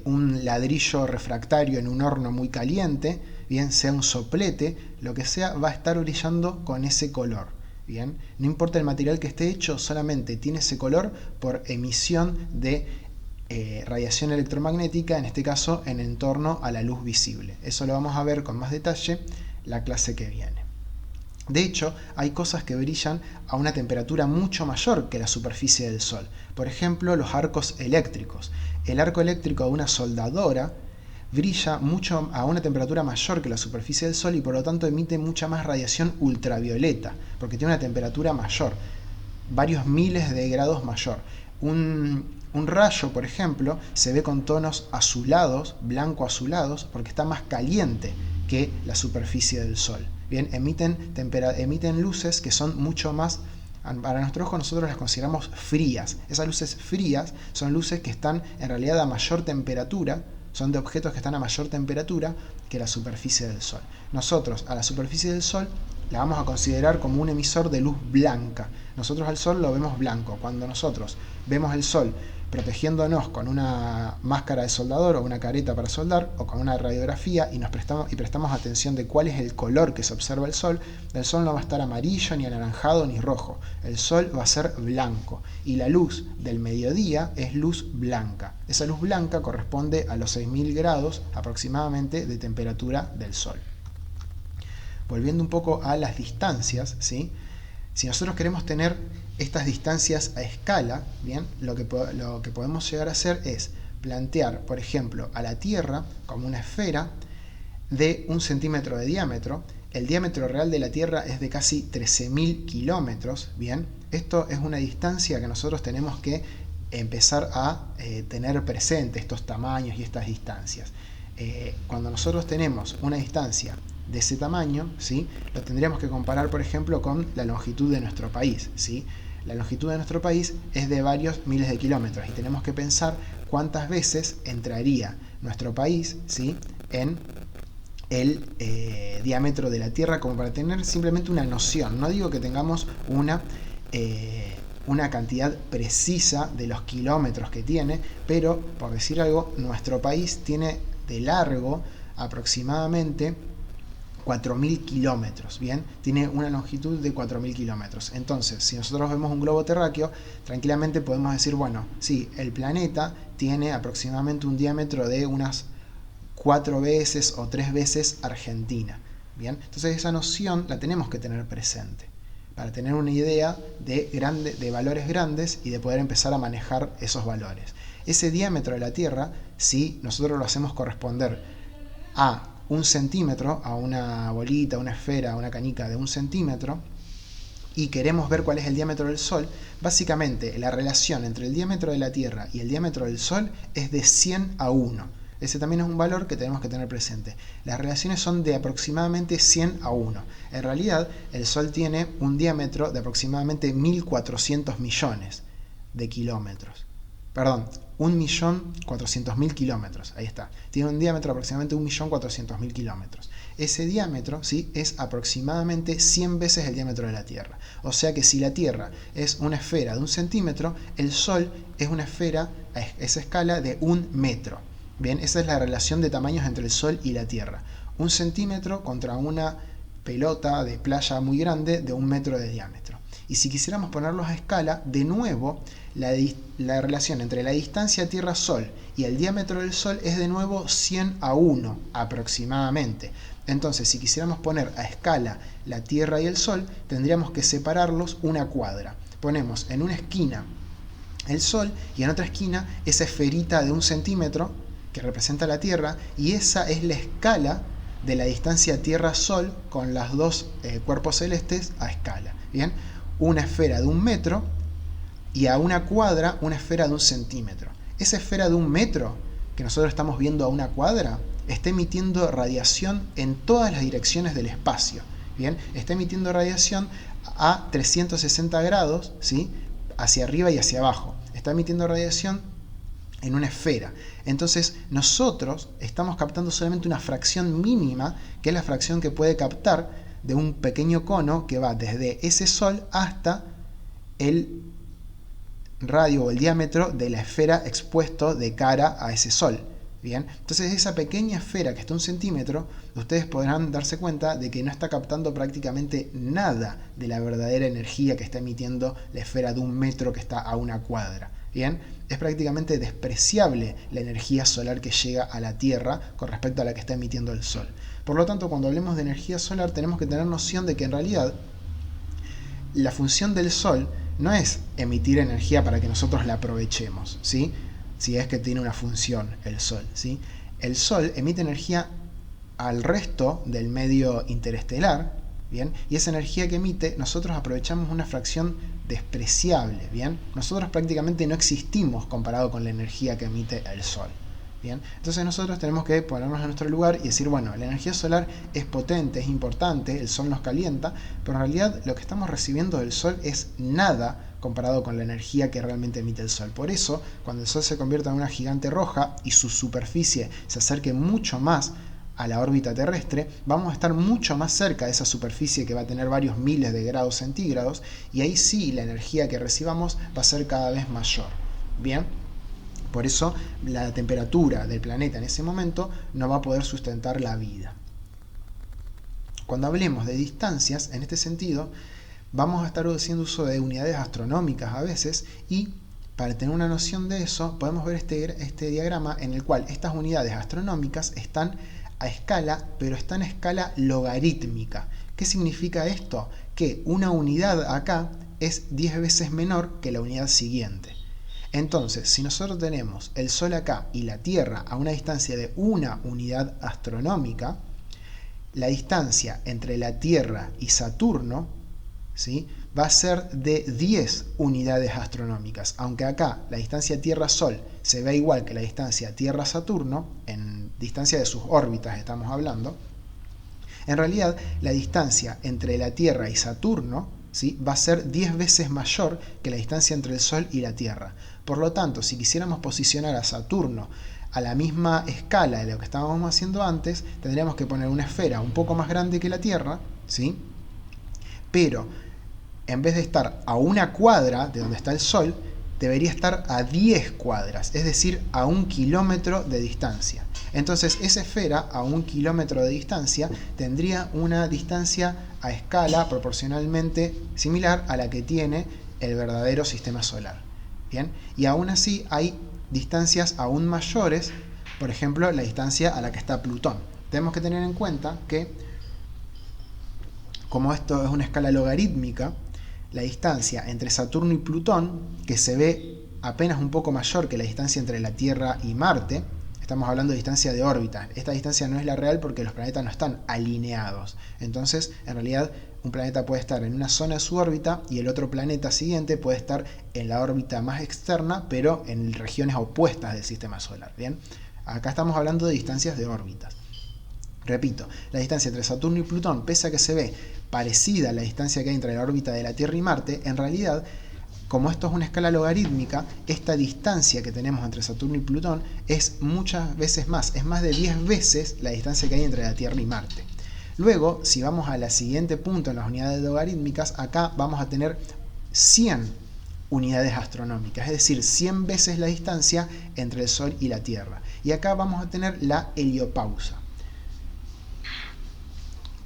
un ladrillo refractario en un horno muy caliente, bien, sea un soplete, lo que sea, va a estar brillando con ese color. Bien, no importa el material que esté hecho, solamente tiene ese color por emisión de radiación electromagnética, en este caso en torno a la luz visible. Eso lo vamos a ver con más detalle la clase que viene. De hecho, hay cosas que brillan a una temperatura mucho mayor que la superficie del Sol. Por ejemplo, los arcos eléctricos. El arco eléctrico de una soldadora brilla mucho a una temperatura mayor que la superficie del Sol y por lo tanto emite mucha más radiación ultravioleta, porque tiene una temperatura mayor, varios miles de grados mayor. Un rayo, por ejemplo, se ve con tonos azulados, blanco-azulados, porque está más caliente que la superficie del Sol. Bien, emiten luces que son mucho más, para nuestro ojo nosotros las consideramos frías. Esas luces frías son luces que están en realidad a mayor temperatura, son de objetos que están a mayor temperatura que la superficie del Sol. Nosotros a la superficie del Sol la vamos a considerar como un emisor de luz blanca. Nosotros al Sol lo vemos blanco. Cuando nosotros vemos el Sol protegiéndonos con una máscara de soldador o una careta para soldar o con una radiografía y prestamos atención de cuál es el color que se observa el Sol no va a estar amarillo, ni anaranjado, ni rojo. El Sol va a ser blanco y la luz del mediodía es luz blanca. Esa luz blanca corresponde a los 6000 grados aproximadamente de temperatura del Sol. Volviendo un poco a las distancias, ¿sí? Si nosotros queremos tener estas distancias a escala, bien, lo que podemos llegar a hacer es plantear, por ejemplo, a la Tierra como una esfera de 1 centímetro de diámetro. El diámetro real de la Tierra es de casi 13.000 kilómetros, bien. Esto es una distancia que nosotros tenemos que empezar a tener presente, estos tamaños y estas distancias. Cuando nosotros tenemos una distancia de ese tamaño, ¿sí?, lo tendríamos que comparar, por ejemplo, con la longitud de nuestro país, ¿sí? La longitud de nuestro país es de varios miles de kilómetros y tenemos que pensar cuántas veces entraría nuestro país, ¿sí?, en el diámetro de la Tierra, como para tener simplemente una noción. No digo que tengamos una cantidad precisa de los kilómetros que tiene, pero, por decir algo, nuestro país tiene de largo aproximadamente 4000 kilómetros, ¿bien? Tiene una longitud de 4000 kilómetros. Entonces, si nosotros vemos un globo terráqueo, tranquilamente podemos decir, bueno, sí, el planeta tiene aproximadamente un diámetro de unas 4 veces o 3 veces Argentina. Bien, entonces esa noción la tenemos que tener presente para tener una idea de valores grandes y de poder empezar a manejar esos valores. Ese diámetro de la Tierra, si nosotros lo hacemos corresponder a 1 centímetro, a una bolita, una esfera, una canica de 1 centímetro, y queremos ver cuál es el diámetro del Sol, básicamente la relación entre el diámetro de la Tierra y el diámetro del Sol es de 100 a 1. Ese también es un valor que tenemos que tener presente. Las relaciones son de aproximadamente 100 a 1. En realidad, el Sol tiene un diámetro de aproximadamente 1.400 millones de kilómetros. Perdón, 1.400.000 kilómetros. Ahí está. Tiene un diámetro de aproximadamente 1.400.000 kilómetros. Ese diámetro, ¿sí?, es aproximadamente 100 veces el diámetro de la Tierra. O sea que si la Tierra es una esfera de 1 centímetro, el Sol es una esfera a esa escala de 1 metro. Bien, esa es la relación de tamaños entre el Sol y la Tierra. 1 centímetro contra una pelota de playa muy grande de 1 metro de diámetro. Y si quisiéramos ponerlos a escala, de nuevo, la relación entre la distancia Tierra-Sol y el diámetro del Sol es de nuevo 100 a 1 aproximadamente. Entonces, si quisiéramos poner a escala la Tierra y el Sol, tendríamos que separarlos una cuadra. Ponemos en una esquina el Sol y en otra esquina esa esferita de 1 centímetro que representa la Tierra, y esa es la escala de la distancia Tierra-Sol con los dos cuerpos celestes a escala. Bien, una esfera de 1 metro y a una cuadra una esfera de 1 centímetro. Esa esfera de 1 metro que nosotros estamos viendo a una cuadra está emitiendo radiación en todas las direcciones del espacio. Bien, está emitiendo radiación a 360 grados, ¿sí?, hacia arriba y hacia abajo. Está emitiendo radiación en una esfera. Entonces nosotros estamos captando solamente una fracción mínima, que es la fracción que puede captar de un pequeño cono que va desde ese Sol hasta el radio o el diámetro de la esfera expuesto de cara a ese Sol. Bien, entonces esa pequeña esfera que está 1 centímetro, ustedes podrán darse cuenta de que no está captando prácticamente nada de la verdadera energía que está emitiendo la esfera de 1 metro que está a una cuadra. Bien, es prácticamente despreciable la energía solar que llega a la Tierra con respecto a la que está emitiendo el Sol. Por lo tanto, cuando hablemos de energía solar tenemos que tener noción de que en realidad la función del Sol no es emitir energía para que nosotros la aprovechemos, ¿sí?, si es que tiene una función el Sol, ¿sí? El Sol emite energía al resto del medio interestelar, ¿bien?, y esa energía que emite nosotros aprovechamos una fracción despreciable, ¿bien? Nosotros prácticamente no existimos comparado con la energía que emite el Sol, ¿bien? Entonces nosotros tenemos que ponernos en nuestro lugar y decir, bueno, la energía solar es potente, es importante, el Sol nos calienta, pero en realidad lo que estamos recibiendo del Sol es nada comparado con la energía que realmente emite el Sol. Por eso, cuando el Sol se convierta en una gigante roja y su superficie se acerque mucho más a la órbita terrestre, vamos a estar mucho más cerca de esa superficie que va a tener varios miles de grados centígrados, y ahí sí la energía que recibamos va a ser cada vez mayor. Bien, por eso la temperatura del planeta en ese momento no va a poder sustentar la vida. Cuando hablemos de distancias, en este sentido, vamos a estar haciendo uso de unidades astronómicas a veces, y para tener una noción de eso podemos ver este diagrama en el cual estas unidades astronómicas están a escala, pero están a escala logarítmica. ¿Qué significa esto? Que una unidad acá es 10 veces menor que la unidad siguiente. Entonces, si nosotros tenemos el Sol acá y la Tierra a una distancia de una unidad astronómica, la distancia entre la Tierra y Saturno, ¿sí?, va a ser de 10 unidades astronómicas. Aunque acá la distancia Tierra-Sol se ve igual que la distancia Tierra-Saturno, en distancia de sus órbitas estamos hablando, en realidad la distancia entre la Tierra y Saturno, ¿sí?, va a ser 10 veces mayor que la distancia entre el Sol y la Tierra. Por lo tanto, si quisiéramos posicionar a Saturno a la misma escala de lo que estábamos haciendo antes, tendríamos que poner una esfera un poco más grande que la Tierra, ¿sí?, pero en vez de estar a una cuadra de donde está el Sol, debería estar a 10 cuadras, es decir, a 1 kilómetro de distancia. Entonces, esa esfera a 1 kilómetro de distancia tendría una distancia a escala proporcionalmente similar a la que tiene el verdadero sistema solar. ¿Bien? Y aún así hay distancias aún mayores, por ejemplo, la distancia a la que está Plutón. Tenemos que tener en cuenta que como esto es una escala logarítmica, la distancia entre Saturno y Plutón, que se ve apenas un poco mayor que la distancia entre la Tierra y Marte, estamos hablando de distancia de órbita. Esta distancia no es la real porque los planetas no están alineados. Entonces, en realidad, un planeta puede estar en una zona de su órbita y el otro planeta siguiente puede estar en la órbita más externa, pero en regiones opuestas del sistema solar. ¿Bien? Acá estamos hablando de distancias de órbitas. Repito, la distancia entre Saturno y Plutón, pese a que se ve parecida a la distancia que hay entre la órbita de la Tierra y Marte, en realidad, como esto es una escala logarítmica, esta distancia que tenemos entre Saturno y Plutón es muchas veces más, es más de 10 veces la distancia que hay entre la Tierra y Marte. Luego, si vamos a la siguiente punto en las unidades logarítmicas, acá vamos a tener 100 unidades astronómicas, es decir, 100 veces la distancia entre el Sol y la Tierra. Y acá vamos a tener la heliopausa.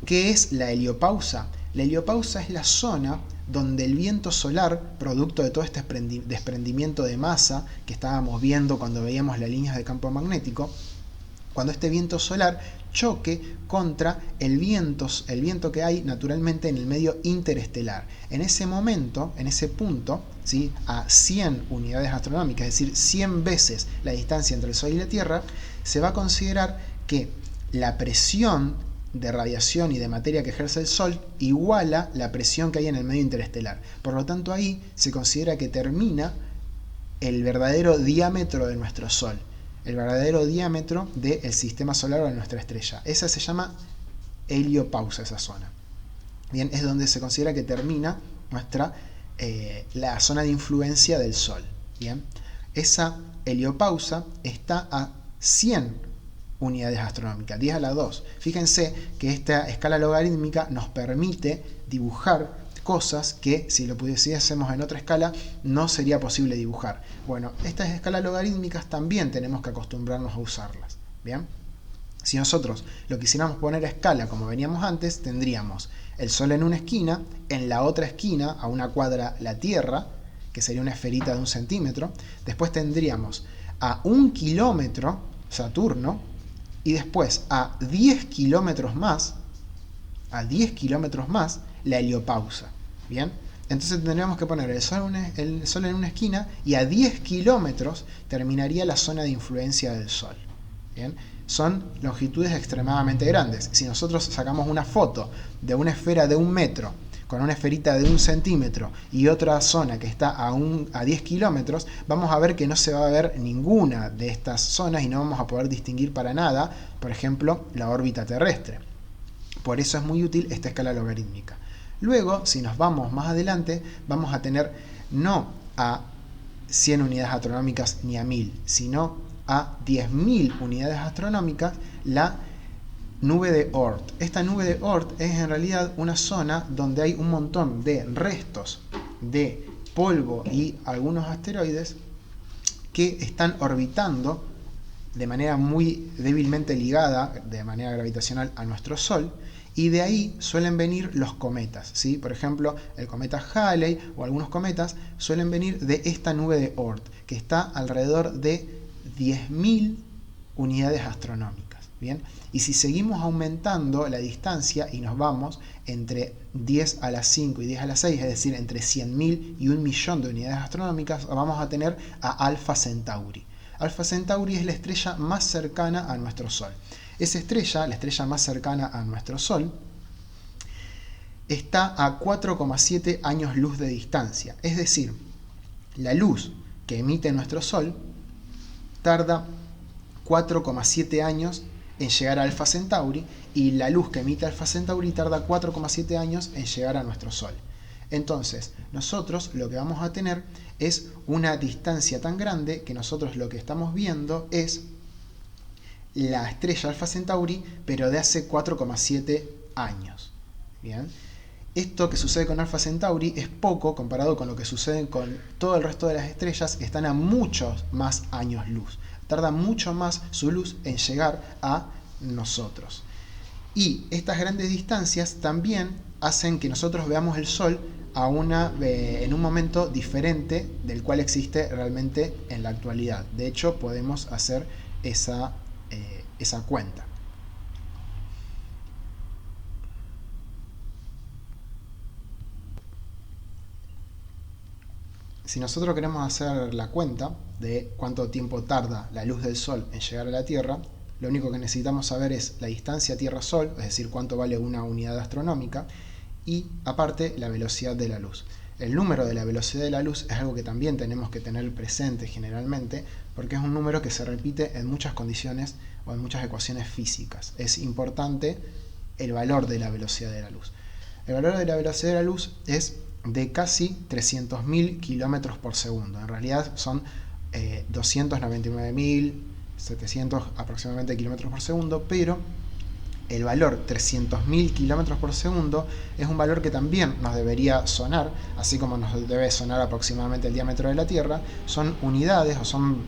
¿Qué es la heliopausa? La heliopausa es la zona donde el viento solar, producto de todo este desprendimiento de masa que estábamos viendo cuando veíamos las líneas de campo magnético, cuando este viento solar choque contra el viento que hay naturalmente en el medio interestelar. En ese momento, en ese punto, ¿sí?, a 100 unidades astronómicas, es decir, 100 veces la distancia entre el Sol y la Tierra, se va a considerar que la presión de radiación y de materia que ejerce el Sol iguala la presión que hay en el medio interestelar. Por lo tanto, ahí se considera que termina el verdadero diámetro de nuestro Sol, el verdadero diámetro del sistema solar o de nuestra estrella. Esa se llama heliopausa, esa zona. Bien, es donde se considera que termina la zona de influencia del Sol. Bien, esa heliopausa está a 100 unidades astronómicas, 10 a la 2. Fíjense que esta escala logarítmica nos permite dibujar cosas que si lo pudiésemos en otra escala no sería posible dibujar. Bueno, estas escalas logarítmicas también tenemos que acostumbrarnos a usarlas. Bien, si nosotros lo quisiéramos poner a escala como veníamos antes, tendríamos el Sol en una esquina, en la otra esquina, a una cuadra, la Tierra, que sería una esferita de 1 centímetro. Después tendríamos a 1 kilómetro Saturno, y después a 10 kilómetros más, la heliopausa. Bien, entonces tendríamos que poner el Sol en una esquina y a 10 kilómetros terminaría la zona de influencia del Sol. Bien, son longitudes extremadamente grandes. Si nosotros sacamos una foto de una esfera de 1 metro con una esferita de 1 centímetro y otra zona que está a 10 kilómetros, vamos a ver que no se va a ver ninguna de estas zonas y no vamos a poder distinguir para nada, por ejemplo, la órbita terrestre. Por eso es muy útil esta escala logarítmica. Luego, si nos vamos más adelante, vamos a tener no a 100 unidades astronómicas ni a 1000, sino a 10.000 unidades astronómicas la nube de Oort. Esta nube de Oort es en realidad una zona donde hay un montón de restos de polvo y algunos asteroides que están orbitando de manera muy débilmente ligada, de manera gravitacional, a nuestro Sol, y de ahí suelen venir los cometas, ¿sí? Por ejemplo, el cometa Halley o algunos cometas suelen venir de esta nube de Oort, que está alrededor de 10.000 unidades astronómicas. Bien, y si seguimos aumentando la distancia y nos vamos entre 10 a la 5 y 10 a la 6, es decir, entre 100.000 y 1.000.000 de unidades astronómicas, vamos a tener a Alpha Centauri. Alpha Centauri es la estrella más cercana a nuestro Sol. Esa estrella, la estrella más cercana a nuestro Sol, está a 4,7 años luz de distancia. Es decir, la luz que emite nuestro Sol tarda 4,7 años en llegar a Alpha Centauri, y la luz que emite Alpha Centauri tarda 4,7 años en llegar a nuestro Sol. Entonces, nosotros lo que vamos a tener es una distancia tan grande que nosotros lo que estamos viendo es la estrella Alpha Centauri, pero de hace 4,7 años. Bien, esto que sucede con Alpha Centauri es poco comparado con lo que sucede con todo el resto de las estrellas que están a muchos más años luz. Tarda mucho más su luz en llegar a nosotros. Y estas grandes distancias también hacen que nosotros veamos el Sol en un momento diferente del cual existe realmente en la actualidad. De hecho, podemos hacer esa cuenta. Si nosotros queremos hacer la cuenta de cuánto tiempo tarda la luz del Sol en llegar a la Tierra, lo único que necesitamos saber es la distancia Tierra-Sol, es decir, cuánto vale una unidad astronómica, y aparte la velocidad de la luz. El número de la velocidad de la luz es algo que también tenemos que tener presente generalmente, porque es un número que se repite en muchas condiciones o en muchas ecuaciones físicas. Es importante el valor de la velocidad de la luz. El valor de la velocidad de la luz es de casi 300.000 kilómetros por segundo. En realidad son 299.700 aproximadamente kilómetros por segundo, pero el valor 300.000 kilómetros por segundo es un valor que también nos debería sonar, así como nos debe sonar aproximadamente el diámetro de la Tierra. Son unidades o son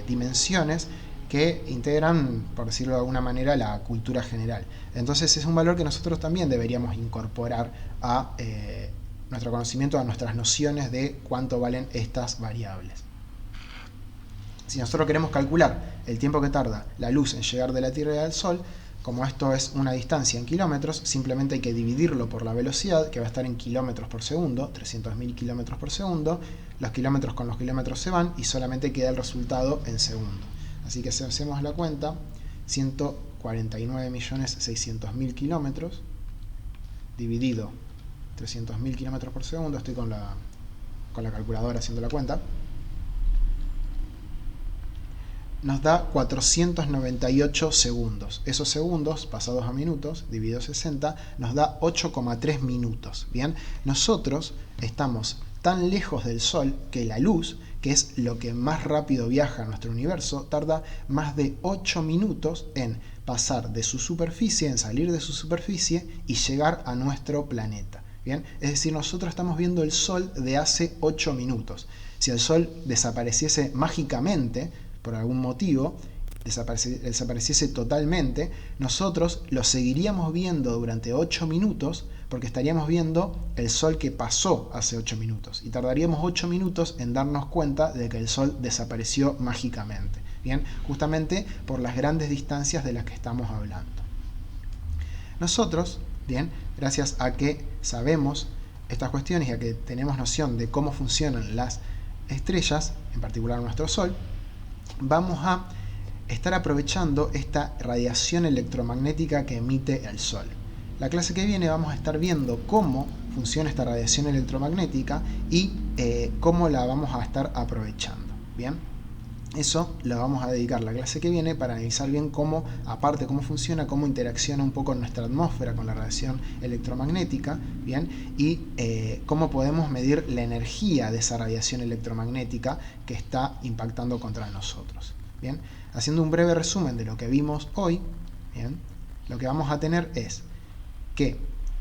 dimensiones que integran, por decirlo de alguna manera, la cultura general. Entonces es un valor que nosotros también deberíamos incorporar a nuestro conocimiento, a nuestras nociones de cuánto valen estas variables. Si nosotros queremos calcular el tiempo que tarda la luz en llegar de la Tierra al Sol, como esto es una distancia en kilómetros, simplemente hay que dividirlo por la velocidad, que va a estar en kilómetros por segundo, 300.000 kilómetros por segundo. Los kilómetros con los kilómetros se van y solamente queda el resultado en segundo. Así que si hacemos la cuenta, 149.600.000 kilómetros dividido 300.000 kilómetros por segundo, estoy con la calculadora haciendo la cuenta, nos da 498 segundos. Esos segundos pasados a minutos, dividido 60, nos da 8,3 minutos. Bien, nosotros estamos tan lejos del Sol que la luz, que es lo que más rápido viaja en nuestro universo, tarda más de 8 minutos en pasar de su superficie, en salir de su superficie y llegar a nuestro planeta. Bien, es decir, nosotros estamos viendo el Sol de hace 8 minutos. Si el Sol desapareciese mágicamente, por algún motivo, desapareciese totalmente, nosotros lo seguiríamos viendo durante 8 minutos porque estaríamos viendo el Sol que pasó hace 8 minutos y tardaríamos 8 minutos en darnos cuenta de que el Sol desapareció mágicamente. Bien, justamente por las grandes distancias de las que estamos hablando. Nosotros, bien, gracias a que sabemos estas cuestiones y a que tenemos noción de cómo funcionan las estrellas, en particular nuestro Sol, vamos a estar aprovechando esta radiación electromagnética que emite el Sol. La clase que viene vamos a estar viendo cómo funciona esta radiación electromagnética y cómo la vamos a estar aprovechando. Bien, eso lo vamos a dedicar la clase que viene para analizar bien cómo, aparte cómo funciona, cómo interacciona un poco nuestra atmósfera con la radiación electromagnética, bien, y cómo podemos medir la energía de esa radiación electromagnética que está impactando contra nosotros. Bien, haciendo un breve resumen de lo que vimos hoy, bien, lo que vamos a tener es que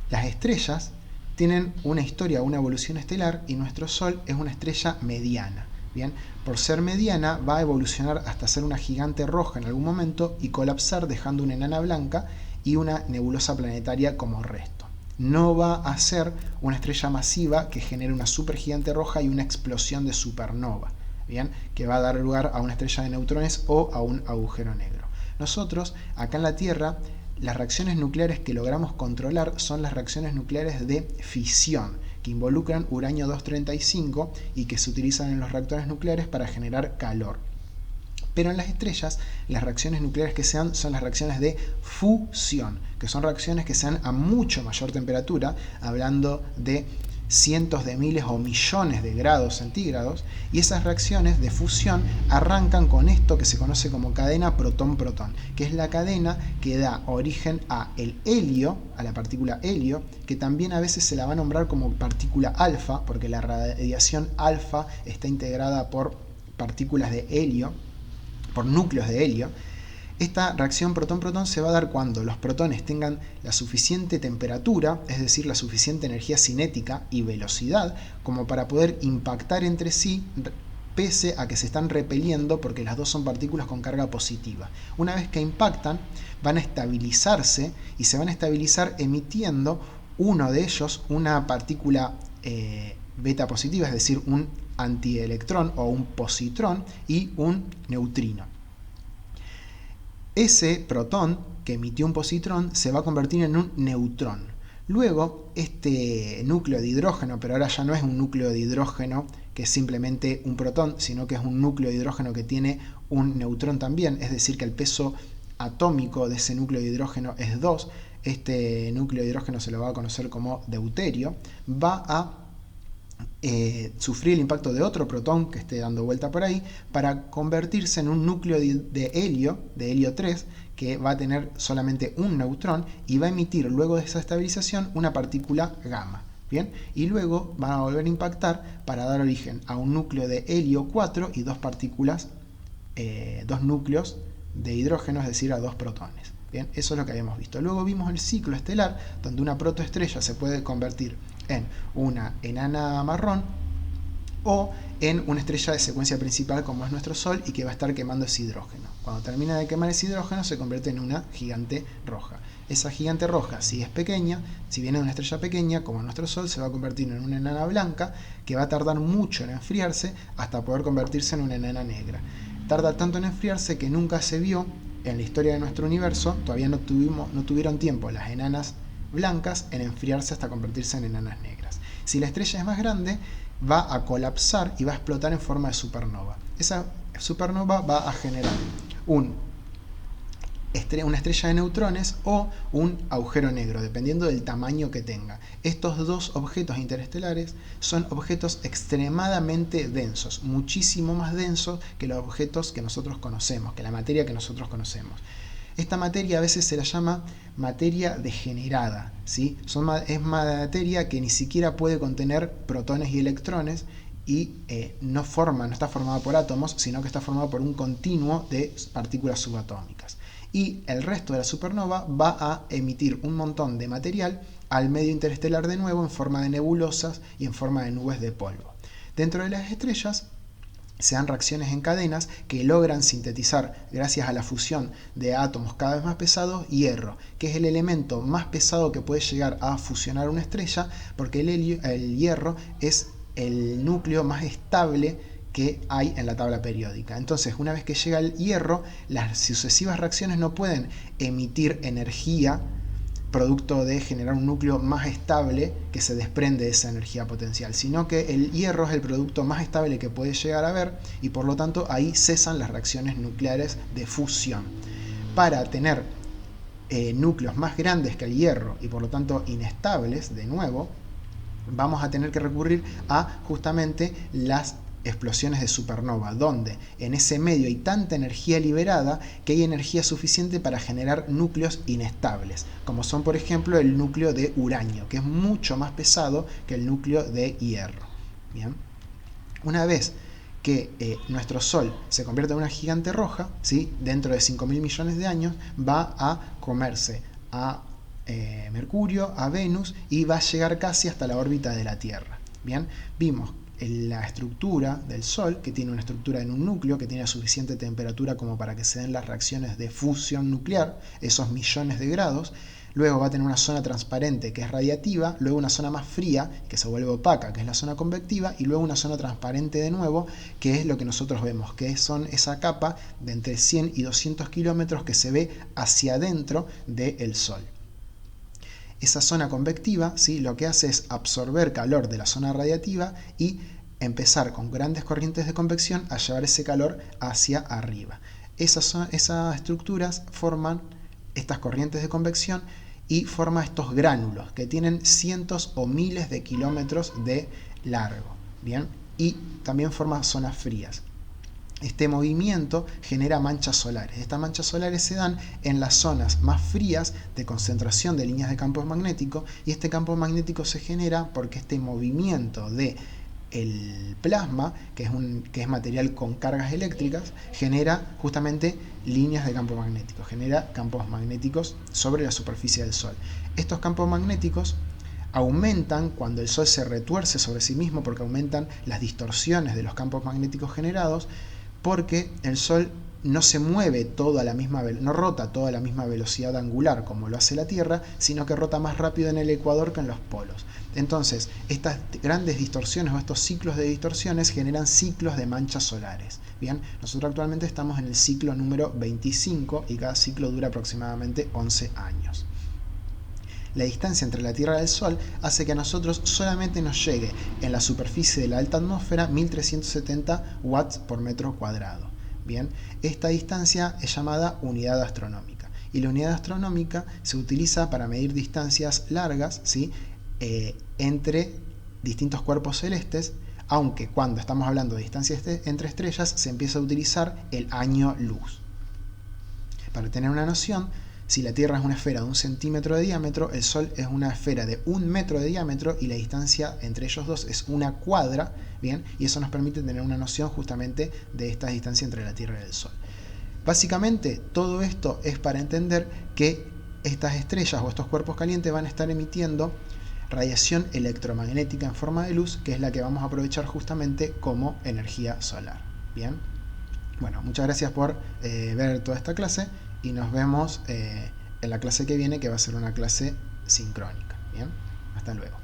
las estrellas tienen una historia, una evolución estelar, y nuestro Sol es una estrella mediana. Bien, por ser mediana va a evolucionar hasta ser una gigante roja en algún momento y colapsar dejando una enana blanca y una nebulosa planetaria como resto. No va a ser una estrella masiva que genere una supergigante roja y una explosión de supernova, bien, que va a dar lugar a una estrella de neutrones o a un agujero negro. Nosotros, acá en la Tierra, las reacciones nucleares que logramos controlar son las reacciones nucleares de fisión, que involucran uranio 235 y que se utilizan en los reactores nucleares para generar calor. Pero en las estrellas, las reacciones nucleares que se dan son las reacciones de fusión, que son reacciones que se dan a mucho mayor temperatura, hablando de cientos de miles o millones de grados centígrados, y esas reacciones de fusión arrancan con esto que se conoce como cadena protón-protón, que es la cadena que da origen a el helio, a la partícula helio, que también a veces se la va a nombrar como partícula alfa, porque la radiación alfa está integrada por partículas de helio, por núcleos de helio. Esta reacción protón-protón se va a dar cuando los protones tengan la suficiente temperatura, es decir, la suficiente energía cinética y velocidad, como para poder impactar entre sí, pese a que se están repeliendo porque las dos son partículas con carga positiva. Una vez que impactan, van a estabilizarse y se van a estabilizar emitiendo uno de ellos, una partícula beta positiva, es decir, un antielectrón o un positrón, y un neutrino. Ese protón que emitió un positrón se va a convertir en un neutrón. Luego, este núcleo de hidrógeno, pero ahora ya no es un núcleo de hidrógeno que es simplemente un protón, sino que es un núcleo de hidrógeno que tiene un neutrón también, es decir, que el peso atómico de ese núcleo de hidrógeno es 2, este núcleo de hidrógeno se lo va a conocer como deuterio, va a sufrir el impacto de otro protón que esté dando vuelta por ahí para convertirse en un núcleo de helio 3, que va a tener solamente un neutrón y va a emitir luego de esa estabilización una partícula gamma. Bien, y luego van a volver a impactar para dar origen a un núcleo de helio 4 y dos partículas, dos núcleos de hidrógeno, es decir, a dos protones. Bien, eso es lo que habíamos visto. Luego vimos el ciclo estelar, donde una protoestrella se puede convertir en una enana marrón o en una estrella de secuencia principal como es nuestro Sol y que va a estar quemando ese hidrógeno. Cuando termina de quemar ese hidrógeno se convierte en una gigante roja. Esa gigante roja, si es pequeña, si viene de una estrella pequeña como nuestro Sol, se va a convertir en una enana blanca que va a tardar mucho en enfriarse hasta poder convertirse en una enana negra. Tarda tanto en enfriarse que nunca se vio en la historia de nuestro universo, todavía no tuvieron tiempo las enanas blancas en enfriarse hasta convertirse en enanas negras. Si la estrella es más grande, va a colapsar y va a explotar en forma de supernova. Esa supernova va a generar una estrella de neutrones o un agujero negro, dependiendo del tamaño que tenga. Estos dos objetos interestelares son objetos extremadamente densos, muchísimo más densos que los objetos que nosotros conocemos, que la materia que nosotros conocemos. Esta materia a veces se la llama materia degenerada, ¿sí? Es materia que ni siquiera puede contener protones y electrones y no está formada por átomos, sino que está formada por un continuo de partículas subatómicas. Y el resto de la supernova va a emitir un montón de material al medio interestelar de nuevo en forma de nebulosas y en forma de nubes de polvo. Dentro de las estrellas se dan reacciones en cadenas que logran sintetizar, gracias a la fusión de átomos cada vez más pesados, hierro, que es el elemento más pesado que puede llegar a fusionar una estrella, porque el hierro es el núcleo más estable que hay en la tabla periódica. Entonces, una vez que llega el hierro, las sucesivas reacciones no pueden emitir energía producto de generar un núcleo más estable que se desprende de esa energía potencial, sino que el hierro es el producto más estable que puede llegar a haber y por lo tanto ahí cesan las reacciones nucleares de fusión. Para tener núcleos más grandes que el hierro y por lo tanto inestables, de nuevo, vamos a tener que recurrir a justamente las explosiones de supernova, donde en ese medio hay tanta energía liberada que hay energía suficiente para generar núcleos inestables, como son por ejemplo el núcleo de uranio, que es mucho más pesado que el núcleo de hierro. Bien. Una vez que nuestro Sol se convierte en una gigante roja, ¿sí? Dentro de 5.000 millones de años va a comerse a Mercurio, a Venus y va a llegar casi hasta la órbita de la Tierra. Bien, vimos la estructura del Sol, que tiene una estructura en un núcleo, que tiene suficiente temperatura como para que se den las reacciones de fusión nuclear, esos millones de grados. Luego va a tener una zona transparente que es radiativa, luego una zona más fría que se vuelve opaca, que es la zona convectiva, y luego una zona transparente de nuevo, que es lo que nosotros vemos, que son esa capa de entre 100 y 200 kilómetros que se ve hacia adentro del Sol. Esa zona convectiva, ¿sí? Lo que hace es absorber calor de la zona radiativa y empezar con grandes corrientes de convección a llevar ese calor hacia arriba. Esas estructuras forman estas corrientes de convección y forman estos gránulos que tienen cientos o miles de kilómetros de largo. ¿Bien? Y también forman zonas frías. Este movimiento genera manchas solares. Estas manchas solares se dan en las zonas más frías de concentración de líneas de campos magnéticos, y este campo magnético se genera porque este movimiento de el plasma, que es material con cargas eléctricas, genera justamente líneas de campo magnético, genera campos magnéticos sobre la superficie del Sol. Estos campos magnéticos aumentan cuando el Sol se retuerce sobre sí mismo, porque aumentan las distorsiones de los campos magnéticos generados, porque el Sol no se mueve no rota toda a la misma velocidad angular como lo hace la Tierra, sino que rota más rápido en el ecuador que en los polos. Entonces, estas grandes distorsiones o estos ciclos de distorsiones generan ciclos de manchas solares. Bien, nosotros actualmente estamos en el ciclo número 25 y cada ciclo dura aproximadamente 11 años. La distancia entre la Tierra y el Sol hace que a nosotros solamente nos llegue en la superficie de la alta atmósfera 1370 watts por metro cuadrado. Bien, esta distancia es llamada unidad astronómica. Y la unidad astronómica se utiliza para medir distancias largas, ¿sí? Entre distintos cuerpos celestes, aunque cuando estamos hablando de distancias entre estrellas se empieza a utilizar el año luz. Para tener una noción, si la Tierra es una esfera de 1 centímetro de diámetro, el Sol es una esfera de 1 metro de diámetro y la distancia entre ellos dos es una cuadra, ¿bien? Y eso nos permite tener una noción justamente de esta distancia entre la Tierra y el Sol. Básicamente, todo esto es para entender que estas estrellas o estos cuerpos calientes van a estar emitiendo radiación electromagnética en forma de luz, que es la que vamos a aprovechar justamente como energía solar. Bien, bueno, muchas gracias por ver toda esta clase y nos vemos en la clase que viene, que va a ser una clase sincrónica. Bien, hasta luego.